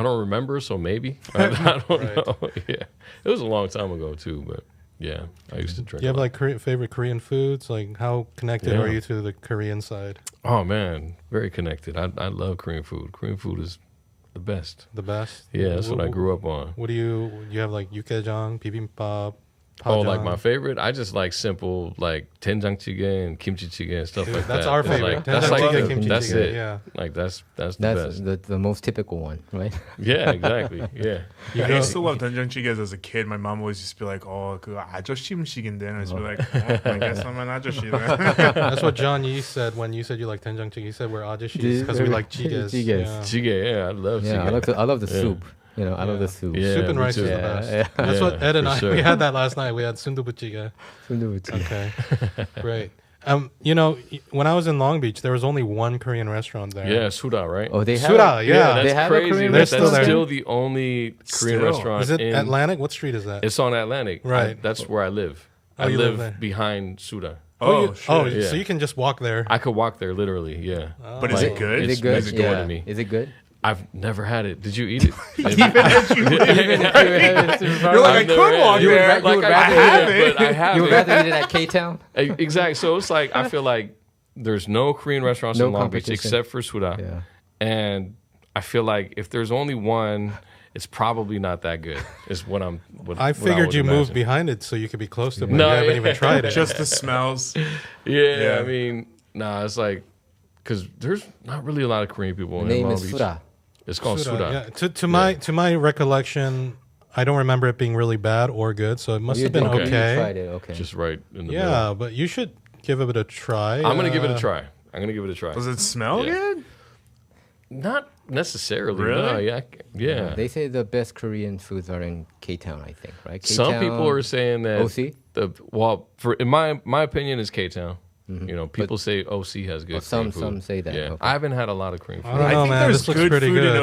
don't remember, so maybe. I don't know. Yeah. It was a long time ago too, but yeah, I used to drink. Do you have like favorite Korean foods? Like how connected are you to the Korean side? Oh man, very connected. I love Korean food. Korean food is the best. The best? Yeah, that's what I grew up on. What do you have like 육개장, bibimbap? Oh, like my favorite? I just like simple, like 된장찌개 and kimchi and stuff like that. That's our favorite. Like, that's it. Yeah. Like that's the best. That's the most typical one, right? Yeah, exactly. Yeah. I used to love 된장찌개 as a kid. My mom always used to be like, "Oh, 그 아저씨 음식인데," and I used to be like, "I guess I'm an 아저씨." That's what John Yee said when you said you like 된장찌개. He said we're 아저씨s because we like 찌개s. Jjigae, I love jjigae. I love the soup. You know, I love the soup. Yeah, soup and rice is the best. Yeah. That's what Ed and I we had that last night. We had sundubujiga. Sundubujiga. Okay, great. You know, when I was in Long Beach, there was only one Korean restaurant there. Yeah, Suda, right? Oh, they have Suda, yeah. That's they have crazy. a Korean That's restaurant. still the only Korean restaurant. Is it Atlantic? What street is that? It's on Atlantic. Right. That's where I live. Oh, I you live there. behind Suda. Oh, so Yeah. you can just walk there. I could walk there literally. Yeah. But is it good? Is it good? Next door to me. Is it good? I've never had it. Did you eat it? You're like, I could walk there. Like I have it, but I have You would it. rather eat it at Ktown? Exactly. So it's like I feel like there's no Korean restaurants No in Long Beach competition. except for Suda. Yeah. And I feel like if there's only one, it's probably not that good. Is what I'm. I figured would you moved imagine. behind it so you could be close to it, but No, you haven't yeah. even tried it. Just the smells. Yeah, Yeah. I mean, nah, it's like because there's not really a lot of Korean people The in name Long is Beach. Suda. It's called Suda. Yeah. To my recollection, I don't remember it being really bad or good, so it must have been Okay. You okay. tried it, okay. Just right in the Yeah, middle. but you should give it a try. I'm gonna give it a try. I'm gonna give it a try. Does it smell Yeah. good? Not necessarily. Really? No, yeah. They say the best Korean foods are in Ktown, I think, right? Some Ktown, people are saying that OC? in my opinion is K-Town. You know, people say OC has good. some Korean food. say that, Yeah, okay. I haven't had a lot of Korean food. I don't I know, think man. there's This looks good pretty food good.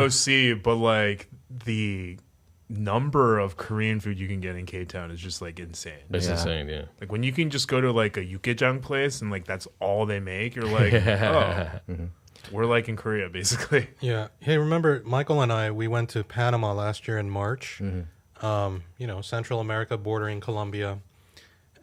in OC, but like the number of Korean food you can get in K-Town is just like insane. It's Yeah. insane. Yeah. Like when you can just go to like a yukgaejang place and like that's all they make, you're like, oh, we're like in Korea basically. Yeah. Hey, remember Michael and I? We went to Panama last year in March. You know, Central America bordering Colombia,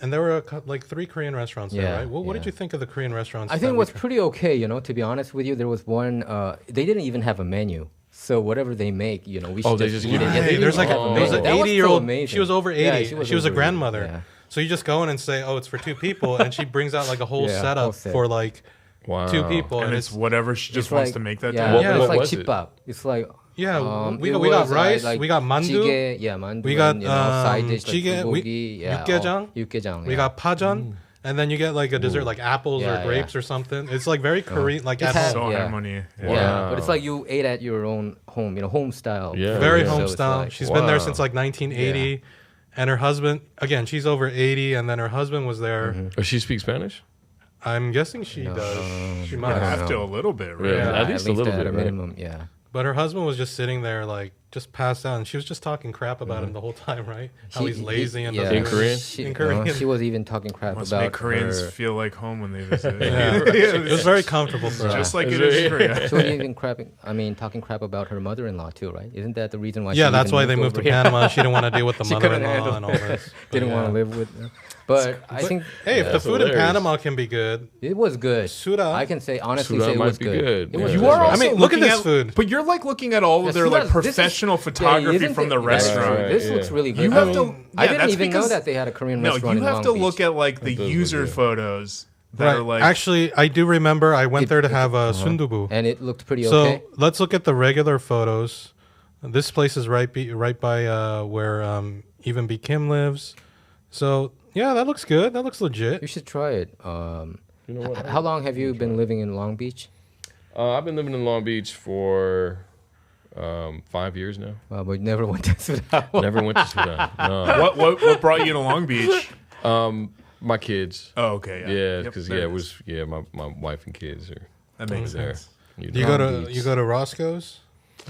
and there were like 3 Korean restaurants there, Yeah, right? What did yeah. you think of the Korean restaurants? I think it was pretty okay, you know, to be honest with you. There was one, they didn't even have a menu. So whatever they make, you know, we should Oh, they just eat give it. you- Yeah, they Hey, didn't there's like have a, a there was menu. an That was so 80-year-old. amazing. She was over 80. Yeah, she was over a 80, grandmother. yeah. So you just go in and say, "Oh, it's for 2 people," and she brings out like a whole Yeah, setup whole set. for like Wow. 2 people, And it's whatever she just It's wants like- to make that yeah, day. What- yeah, what it's like was it? chipbap. It's like yeah. We it got was, rice, like we got mandu, jjigae, yeah, mandu. we got and, you know, side dish like jjigae, bulgogi, yeah, yukgaejang, yukgaejang, we yeah. got pajeon, and then you get like a dessert like apples Yeah, or grapes yeah. or something. It's like very Korean, like It's at had- home. So Yeah. harmony. Yeah, Wow. but it's like you ate at your own home, you know, home style. Yeah. Very Yeah. So home it's style. like- She's been there Wow. since like 1980, and her husband again. She's over 80, and then her husband was there. Oh, she speaks Spanish? I'm guessing she does. She You might. have to know. a little bit, right? Yeah. Yeah, At least a little at bit, a right? minimum, yeah. But her husband was just sitting there, like just passed out, and she was just talking crap about him the whole time, right? How he's lazy and yeah. doesn't In Korean? She, In Korean. she was even talking crap Must about make Koreans her. feel like home when they visit. Yeah. It was very comfortable for her. Just like Is it is it? in Korea. She was even talking crap about her mother-in-law too, right? Isn't that the reason why? Yeah, she that's even why they moved to over here? Panama. She didn't want to deal with the She couldn't mother-in-law handle and all this. But Didn't want yeah. to live with. Her. But I think Hey, if the that's food in hilarious. Panama can be good, it was good. Suda. I can say honestly, Suda say it might was be good. good. It was Yeah. You good. are I also mean, look at looking this food. But you're like looking at all Yeah, of their like Suda's- this is- professional yeah, photography isn't from it- the yeah, restaurant. right. This Yeah. looks really good. You have to- I yeah, didn't that's even know because- that they had a Korean No, restaurant you in have Long to Beach. look at like the does look user good. photos that Right. are like Actually, I do remember I went there to have a sundubu. and it looked pretty So okay. let's look at the regular photos. This place is right by where Evenbkim lives. So yeah, that looks good. That looks legit. You should try it. You know what? How long have you been living in Long Beach? I've been living in Long Beach for 5 years now. But you never went to Suda. Never went to Sudan. No. what brought you to Long Beach? My kids. Oh, okay. Yeah, Yep, because there it is. was my wife and kids are That makes there. sense. You Do you know. go Long to Beach. you go to Roscoe's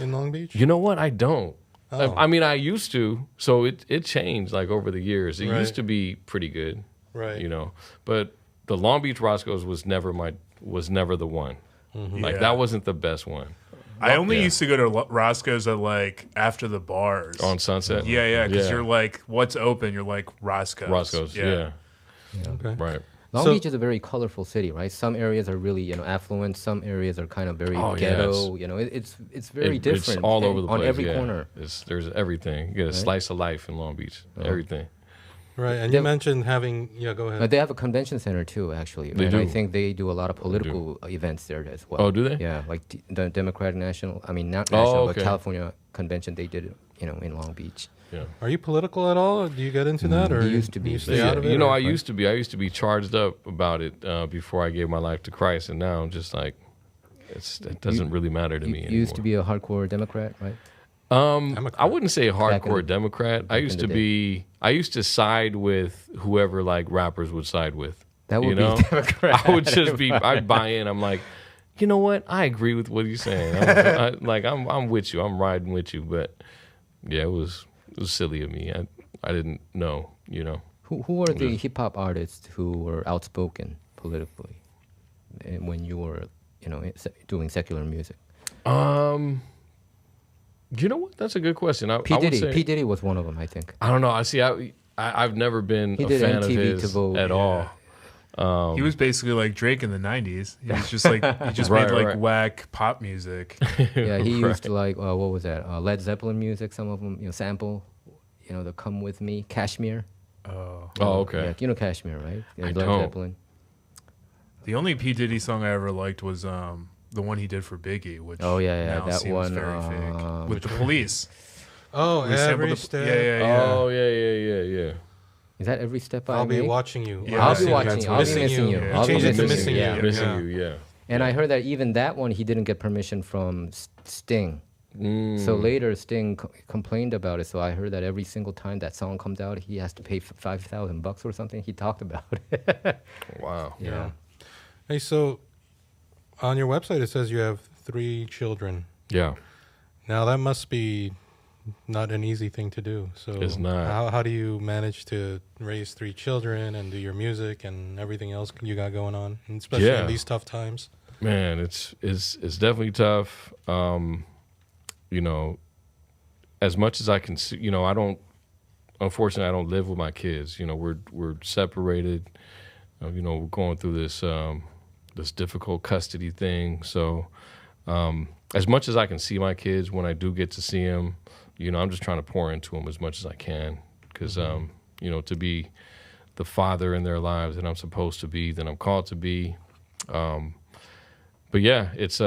in Long Beach? You know what? I don't. Oh. I mean, I used to. So it changed like over the years. It Right. used to be pretty good, Right. you know. But the Long Beach Roscoe's was never the one. Like Yeah. that wasn't the best one I only Yeah. used to go to Roscoe's at like after the bars. on Sunset. Yeah, because you're like, what's open? You're like Roscoe's. Roscoe's. Yeah. Okay. Right. Long So- Beach is a very colorful city, right? Some areas are really, affluent. Some areas are kind of very Oh, yeah, ghetto. it's- It's very different. It's all over the on place. every yeah. corner. There's everything. You get a slice of life in Long Beach. Everything. Right. And you They- mentioned having go ahead. They have a convention center too, actually. They and do. I think they do a lot of political events there as well. Oh, do they? Yeah, like the Democratic National. I mean, not Oh, national, but okay. California convention. They did it, in Long Beach. Yeah. Are you political at all? Do you get into that, or He used to be. You stay Yeah, out of it? you know, or- I used to be charged up about it before I gave my life to Christ, and now I'm just like, it doesn't really matter to me You anymore. used to be a hardcore Democrat, right? Democrat. I wouldn't say Back in hardcore the- Democrat. I in used the to I used to side with whoever like rappers would side with. That would you be know? Democrat. I would just I'd buy in. I'm like, you know what? I agree with what he's saying. I'm with you. I'm riding with you. But yeah, it was silly of me. I didn't know. Who are the hip hop artists who were outspoken politically when you were, doing secular music? You know what? That's a good question. I P would Diddy. say, P Diddy was one of them, I think. I don't know. I see. I've never been He a did fan MTV of to his Vogue, at yeah. all. He was basically like Drake in the '90s. He was just like he just Right, made like right. whack pop music. Yeah, he Right. used to like what was that? Led Zeppelin music. Some of them, sample. The "Come With Me," Kashmir. Oh, Oh, okay. Yeah, you know Kashmir, right? Yeah, I Led don't. Zeppelin. the only P Diddy song I ever liked was the one he did for Biggie, which Oh, yeah, now that seems one, very fake. With the which police. Oh, We sampled every the- step. yeah. Oh, yeah. Is that Every Step I I'll be Make? watching you. Yeah, I'll be that's watching you. I'll be missing you. Yeah. I'll be Change it to missing missing you. you. Yeah. Missing Yeah. you, yeah. And I heard that even that one, he didn't get permission from Sting. So later, Sting complained about it. So I heard that every single time that song comes out, he has to pay $5,000 or something. He talked about it. Wow. Yeah. Hey, so on your website it says you have 3 children. Yeah. Now that must be not an easy thing to do. So It's not. How do you manage to raise 3 children and do your music and everything else you got going on, and especially Yeah. in these tough times? Man, it's definitely tough. As much as I can see, unfortunately I don't live with my kids. We're separated. We're going through this difficult custody thing. So as much as I can see my kids, when I do get to see them, I'm just trying to pour into them as much as I can, because to be the father in their lives that I'm supposed to be, that I'm called to be. But yeah, it's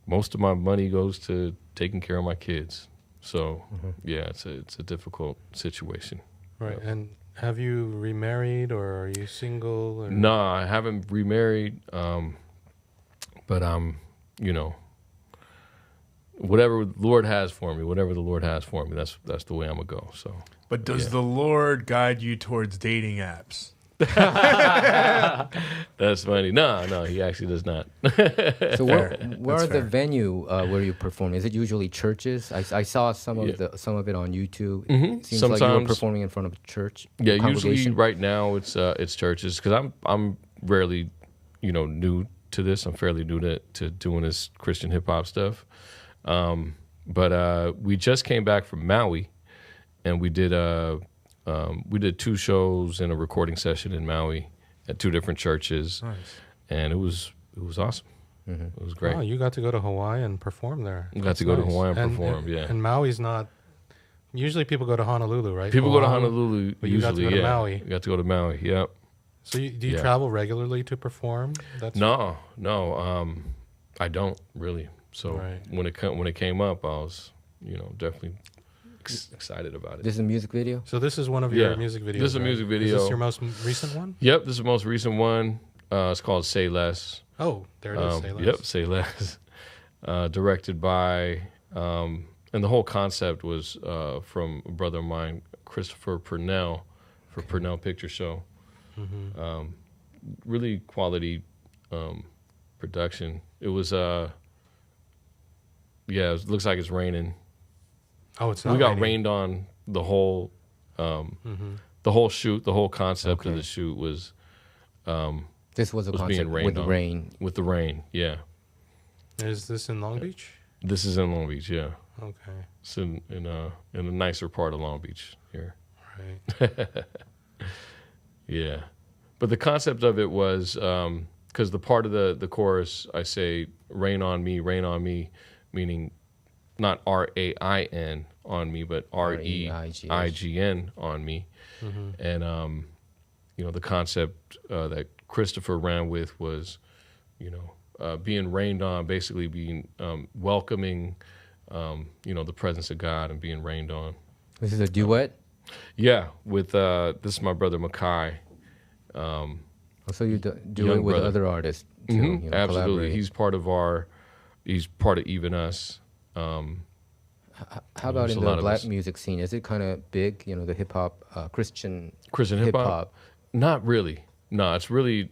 most of my money goes to taking care of my kids. So yeah, it's a difficult situation. Right. And have you remarried, or are you single? Or? No, I haven't remarried. But I'm, whatever the Lord has for me, that's the way I'm gonna go. So. But does the Lord guide you towards dating apps? That's funny. No, he actually does not. So where are the fair. venue where you perform? Is it usually churches? I saw some of it on YouTube. It seems like you were Sometimes. performing in front of a church. Yeah, usually congregation. right now it's churches, because I'm rarely, new to this. I'm fairly new to doing this Christian hip hop stuff. But we just came back from Maui, and we did 2 shows and a recording session in Maui at 2 different churches. Nice. And it was awesome. It was great. Oh, you got to go to Hawaii and perform there. We got to go to Hawaii and perform, yeah. And Maui's not. Usually people go to Honolulu, right? People go to Oahu, Honolulu but you got to usually, go to yeah. Maui. We got to go to Maui, yep. So do you Yeah. travel regularly to perform? No, I don't really. So Right. when it came up, I was, definitely excited about it. This is a music video. So this is one of your Yeah. music videos. This is a right? music Is video. this your most recent one? Yep, this is the most recent one. It's called Say Less. Oh, there it is. Say less. Yep, Say Less. Directed by, and the whole concept was from a brother of mine, Christopher Purnell, for Purnell Picture Show. Really quality production. It was, it looks like it's raining. Oh, it's not. We got raining. rained on the whole, the whole shoot. The whole concept of the shoot was This was a being concept rained with on. rain. With the rain. Yeah, Is this in Long Beach? this is in Long Beach. Yeah, Okay, it's in a nicer part of Long Beach here. right. Yeah, but the concept of it was because the part of the chorus I say rain on me," meaning not RAIN on me, but REIGN on me. And the concept that Christopher ran with was, being rained on, basically being welcoming, the presence of God and being rained on. This is a duet. Yeah, with this is my brother Makai. So you do Young it with brother. other artists too. Absolutely, Collaborate. he's part of Even Us. How about There's in a lot the of black us. music scene? Is it kind of big? The hip hop, Christian Hip hop? Not really. No, it's Really?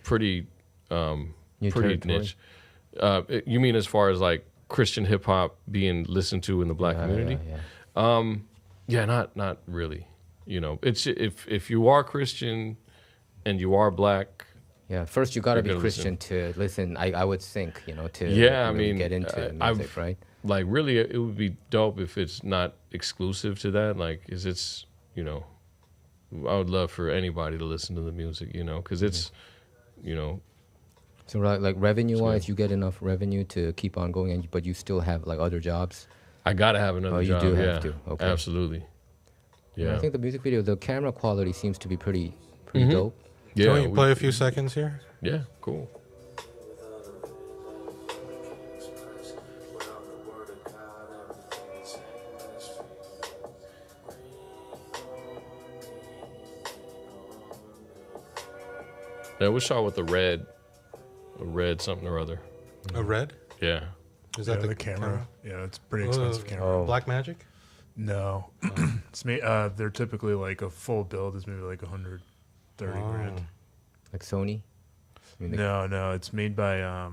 pretty New pretty territory? niche. You mean as far as like Christian hip hop being listened to in the black community? Yeah. Not really. It's if you are Christian and you are black. Yeah, first you got to You're be gonna Christian to listen. I would think, to Yeah, I really mean, get into I've- music, right? Like really, it would be dope if it's not exclusive to that. Like, it's I would love for anybody to listen to the music, you know, because it's, you know. So like revenue-wise, you get enough revenue to keep on going, but you still have like other jobs? I got to have another job. You do have to. Okay. Absolutely. Yeah. I think the music video, the camera quality seems to be pretty dope. Yeah. Can we play a few seconds here? Yeah, cool. Yeah, we shot with a red something or other. A red? Yeah. Is that the camera? Yeah, it's a pretty expensive camera. Black Magic? No, it's they're typically like a full build is maybe like 130 grand. Like Sony? No, it's made by I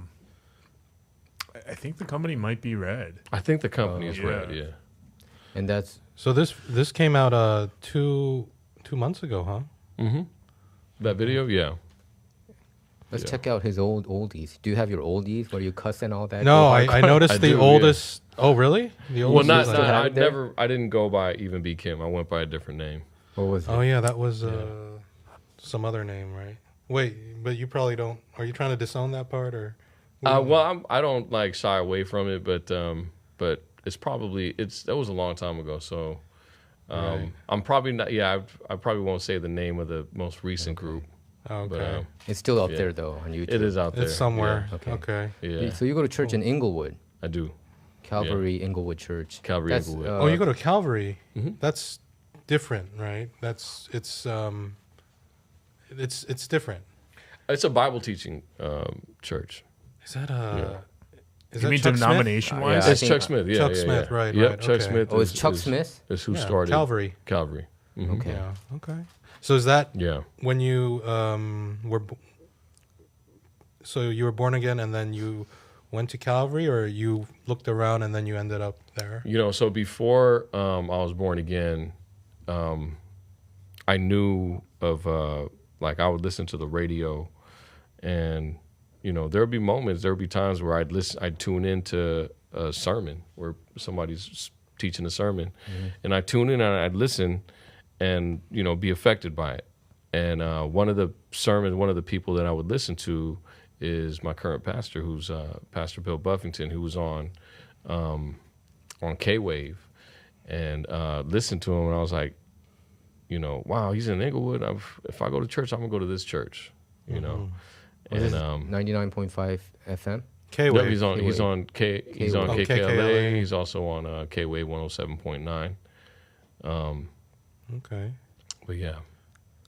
think the company might be Red. I think the company is yeah. Red, yeah. And that's... So this came out 2 months ago, huh? Mm-hmm. That video, yeah. Let's check out his oldies. Do you have your oldies where you cuss and all that? No, I noticed the oldest. Yeah. Oh, really? The oldest. Well, I didn't go by Evenbkim. I went by a different name. What was it? Oh, yeah, that was some other name, right? Wait, but you probably don't. Are you trying to disown that part, or? Well, I don't like shy away from it, but it's probably that was a long time ago, so right. I'm probably not. Yeah, I probably won't say the name of the most recent group. Okay. But, it's still up there though on YouTube. It is out there. It's somewhere. Yeah. Okay. Yeah. So you go to church in Inglewood. I do. Calvary Inglewood Church. Calvary Inglewood. Oh, you go to Calvary. Mm-hmm. That's different, right? It's different. It's a Bible teaching church. Is that Is you that mean Chuck denomination-wise? Yeah, It's Chuck Smith. Yeah, Chuck Smith, right? Yep, right, Chuck okay. Smith. Oh, it's Chuck Smith? Is who Yeah, started Calvary. Calvary. Mm-hmm. Okay. Yeah. Okay. So is that Yeah. when you so you were born again and then you went to Calvary, or you looked around and then you ended up there? You know, so before I was born again, I knew of like I would listen to the radio, and you know there would be moments, there would be times where I'd tune into a sermon where somebody's teaching a sermon, and I'd tune in and I'd listen, and you know be affected by it. And one of the people that I would listen to is my current pastor, who's Pastor Bill Buffington, who was on K-Wave, and listened to him, and I was like, you know, wow, he's in Inglewood. If I go to church, I'm gonna go to this church, you know. And 99.5 FM. K-Wave. Yep, he's on KKLA. KKLA. He's also on K-Wave 107.9. Okay. But yeah.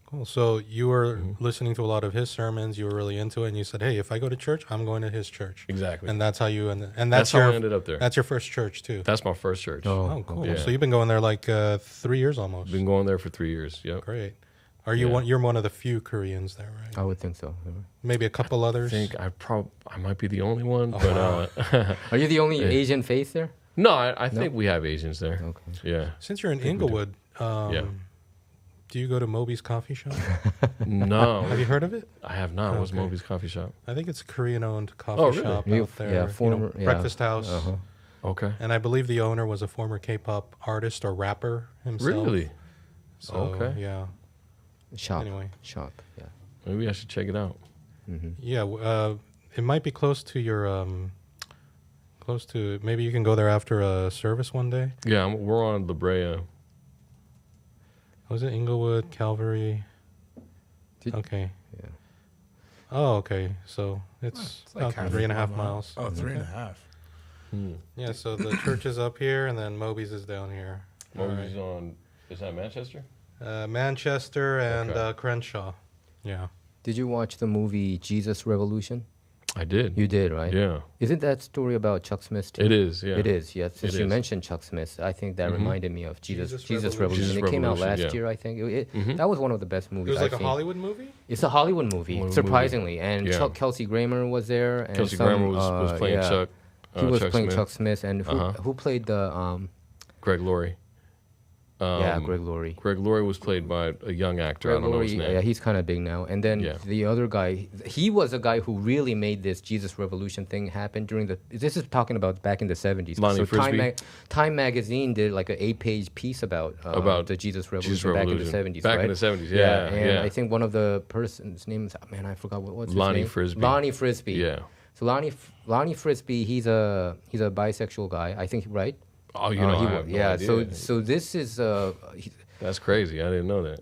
Cool. So you were listening to a lot of his sermons. You were really into it, and you said, "Hey, if I go to church, I'm going to his church." Exactly. And that's how you and That's how I ended up there. That's your first church too. That's my first church. Oh, cool. Yeah. So you've been going there like 3 years almost. Been going there for 3 years. Yep. Great. Are you one? You're one of the few Koreans there, right? I would think so. Maybe a couple others. I think I might be the only one, but Are you the only Asian face there? no, I think we have Asians there. Okay. Yeah. Since you're in Inglewood, Yeah. do you go to Moby's Coffee Shop? No, Have you heard of it? I have not. What's Okay. Moby's coffee shop? I think it's a Korean-owned coffee Oh, really? shop You- out there. yeah, you know, former- yeah. breakfast house. Okay. And I believe the owner was a former K-pop artist or rapper himself. Really? So, Okay. Yeah. Shop. Anyway. Shop. Yeah. Maybe I should check it out. Yeah. It might be close to your maybe you can go there after a service one day. Yeah, we're on La Brea. Was it Inglewood, Calvary? Okay. Yeah. Oh, okay. So it's about half 3.5 a miles. Oh, 3.5. Yeah, so the church is up here, and then Moby's is down here. Moby's on. Is that Manchester? Manchester and Okay. Crenshaw. Yeah. Did you watch the movie Jesus Revolution? I did. You did, right? Yeah. Isn't that story about Chuck Smith too? It is. Yeah. It is, yes. Since It you is. mentioned Chuck Smith, I think that reminded me of Jesus Jesus Revolution. Jesus It came out Revolution, last yeah. year, I think. That was one of the best It movies was like I've a seen. Hollywood movie? It's a Hollywood movie, Hollywood surprisingly. And Yeah. Kelsey Grammer was there. And Kelsey some, Grammer was playing yeah. Chuck. He was Chuck playing Smith. Chuck Smith. And who played the... Greg Laurie. Yeah, Greg Laurie. Greg Laurie was played by a young actor. Greg I don't know his Laurie, name. yeah, he's kind of big now. And then the other guy, he was a guy who really made this Jesus Revolution thing happen during the. This is talking about back in the 70s. Lonnie so Frisbee? Time magazine did like an 8-page piece about the Jesus Revolution back in the 70s. Back right? in the 70s, yeah. And I think one of the person's names, man, I forgot what's his Lonnie name. Frisbee. Lonnie Frisbee. Yeah. So Lonnie Frisbee, he's a bisexual guy. I think, right? Oh, you know, I have no idea. So this is That's crazy. I didn't know that.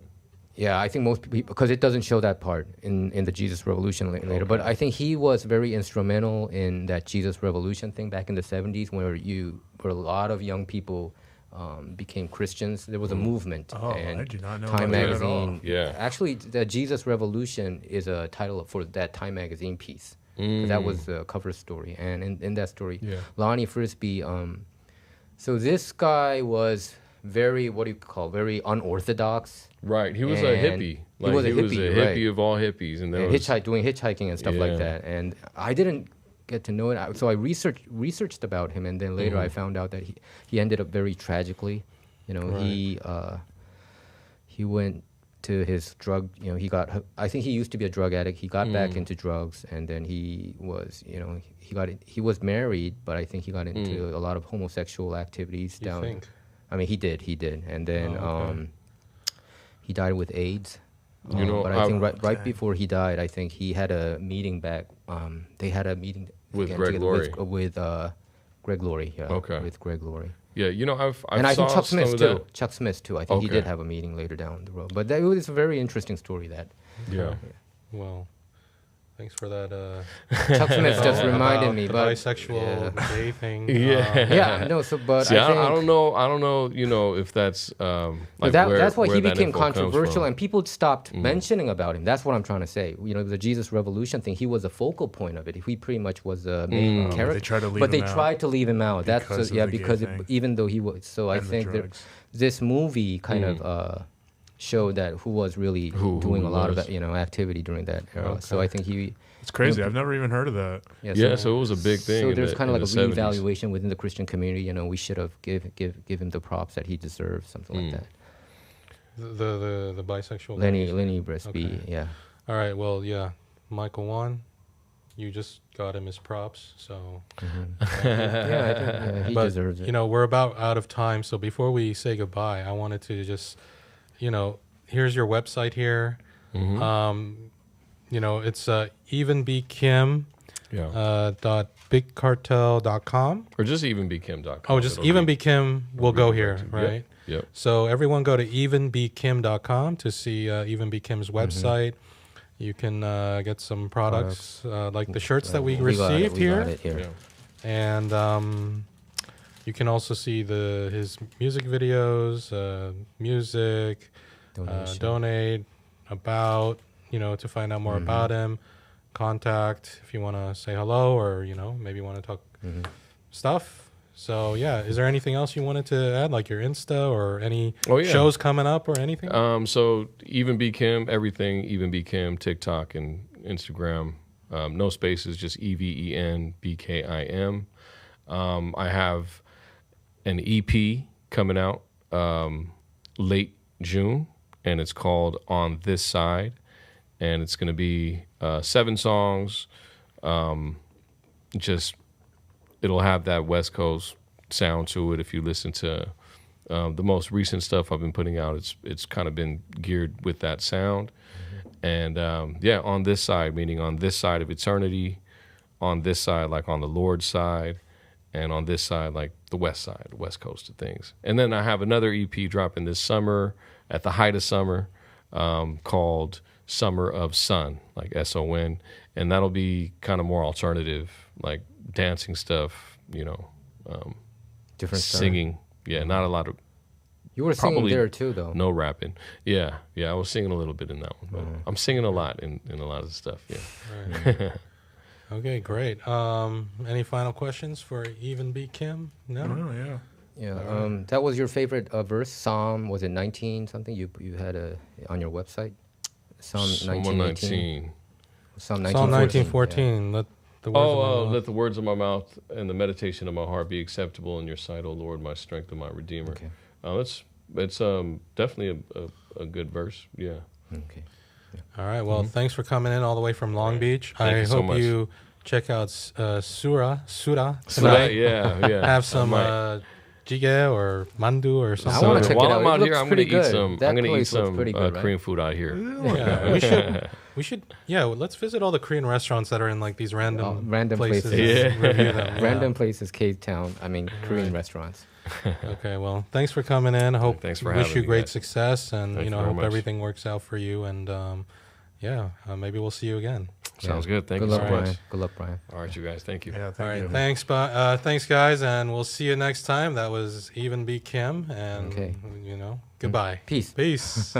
yeah, I think most people, because it doesn't show that part in the Jesus Revolution later. But I think he was very instrumental in that Jesus Revolution thing back in the 70s, where a lot of young people became Christians. There was a movement. Oh, and I do not know Time about that at all. magazine. Yeah. Actually, the Jesus Revolution is a title for that Time magazine piece. 'Cause that was the cover story, and in that story, Lonnie Frisbee. So this guy was very, what do you call, very unorthodox. Right. He was a hippie. He was a hippie, right. of all hippies. And And doing hitchhiking and stuff like that. And I didn't get to know it. So I researched about him, and then later I found out that he ended up very tragically. You know, he went to his drug, you know, I think he used to be a drug addict. He got back into drugs, and then he was, you know, he was married, but I think he got into a lot of homosexual activities You down. think? I mean, he did. And then he died with AIDS. You know, but I think right before he died, I think he had a meeting back. They had a meeting With again Greg together Laurie. with Greg Laurie. Yeah. Okay. With Greg Laurie. Yeah, you know, I've And I think saw Chuck some Smith of too. that. Chuck Smith too. I think he Okay. did have a meeting later down the road. But it was a very interesting story. That Yeah. Well, thanks for that. Chuck Smith just about reminded me. the But bisexual gay thing. Yeah. yeah, no. So, but See, I think I don't know, you know, if that's like but that's why where he that became info comes controversial, from. and people stopped mentioning about him. That's what I'm trying to say. You know, the Jesus Revolution thing. He was a focal point of it. He pretty much was the main character. They tried to leave but they him out tried to leave him out. because That's of the gay because thing. even though he was. So I And the think that drugs. this movie kind of showed that who was really Who doing he a lot was. of activity during that era. So Okay. I think he. It's crazy. I've never even heard of that. Yeah, so it was a big thing. So in there's the- kind of in like a the 70s. reevaluation within the Christian community. You know, we should have give him the props that he deserves, something like that. The bisexual. Lenny Brisby, Okay. yeah. All right. Well, yeah. Michael Wan, you just got him his props. So, Yeah, I think, he but deserves it. you know, we're about out of time. So before we say goodbye, I wanted to just, you know, here's your website here. You know, it's Evenbkim. Yeah. .bigcartel.com. Or just evenbkim.com. Oh, just It'll be- Evenbkim will go here, Yep, right? Yep. So everyone go to evenbkim.com to see Evenbkim's website. You can get some products like the shirts that we received we got here. it here. Yeah. And you can also see his music videos, music, Donation. donate, about, you know, to find out more about him, contact if you want to say hello or, you know, maybe want to talk stuff. So, yeah, is there anything else you wanted to add, like your Insta or any shows coming up or anything? So Evenbkim, everything Evenbkim, TikTok and Instagram. No spaces, just EVENBKIM. I have an EP coming out late June, and it's called On This Side, and it's going to be 7 songs. It'll have that West Coast sound to it. If you listen to the most recent stuff I've been putting out, it's kind of been geared with that sound. And on this side, meaning on this side of eternity, on this side, like on the Lord's side, and on this side, like the west side, the west coast of things. And then I have another EP dropping this summer, at the height of summer, called Summer of Sun, like SON. And that'll be kind of more alternative, like dancing stuff, you know, Different style. singing. Yeah, not a lot of, You were singing probably there too, though. no rapping. Yeah, I was singing a little bit in that one. But I'm singing a lot in a lot of the stuff, yeah. Right. Okay, great. Any final questions for Evenbkim? No? Oh, yeah. Yeah. That was your favorite verse, Psalm, was it 19 something? You had on your website? Psalm 1918. Psalm 1914. Let the words of my mouth- let the words of my mouth and the meditation of my heart be acceptable in your sight, O Lord, my strength and my redeemer. Okay. That's it's definitely a good verse. Yeah. Okay. All right. Well, thanks for coming in all the way from Long Beach. Thank I you so hope much. you check out Sura Right, tonight. yeah. Have some Right. jjigae or mandu or I something. want to check it While out. I'm It out here, looks I'm gonna pretty eat good. some. That I'm gonna eat place looks some pretty good, right? Korean food out here. Yeah, we should. Yeah, let's visit all the Korean restaurants that are in like these random places. and Yeah. review them. Yeah. Random places, Ktown. I mean, Korean restaurants. Okay, well, thanks for coming in. Hope Thanks for wish having you me, great guys. success, and Thank you know, you very hope much. everything works out for you. And maybe we'll see you again. Sounds good. Thank Good you so luck, much. Brian. Good luck, Brian. All right, you guys. Thank you. Yeah, All thank right, you. thanks, guys, and we'll see you next time. That was Evenbkim, and Okay. goodbye. Peace. Peace.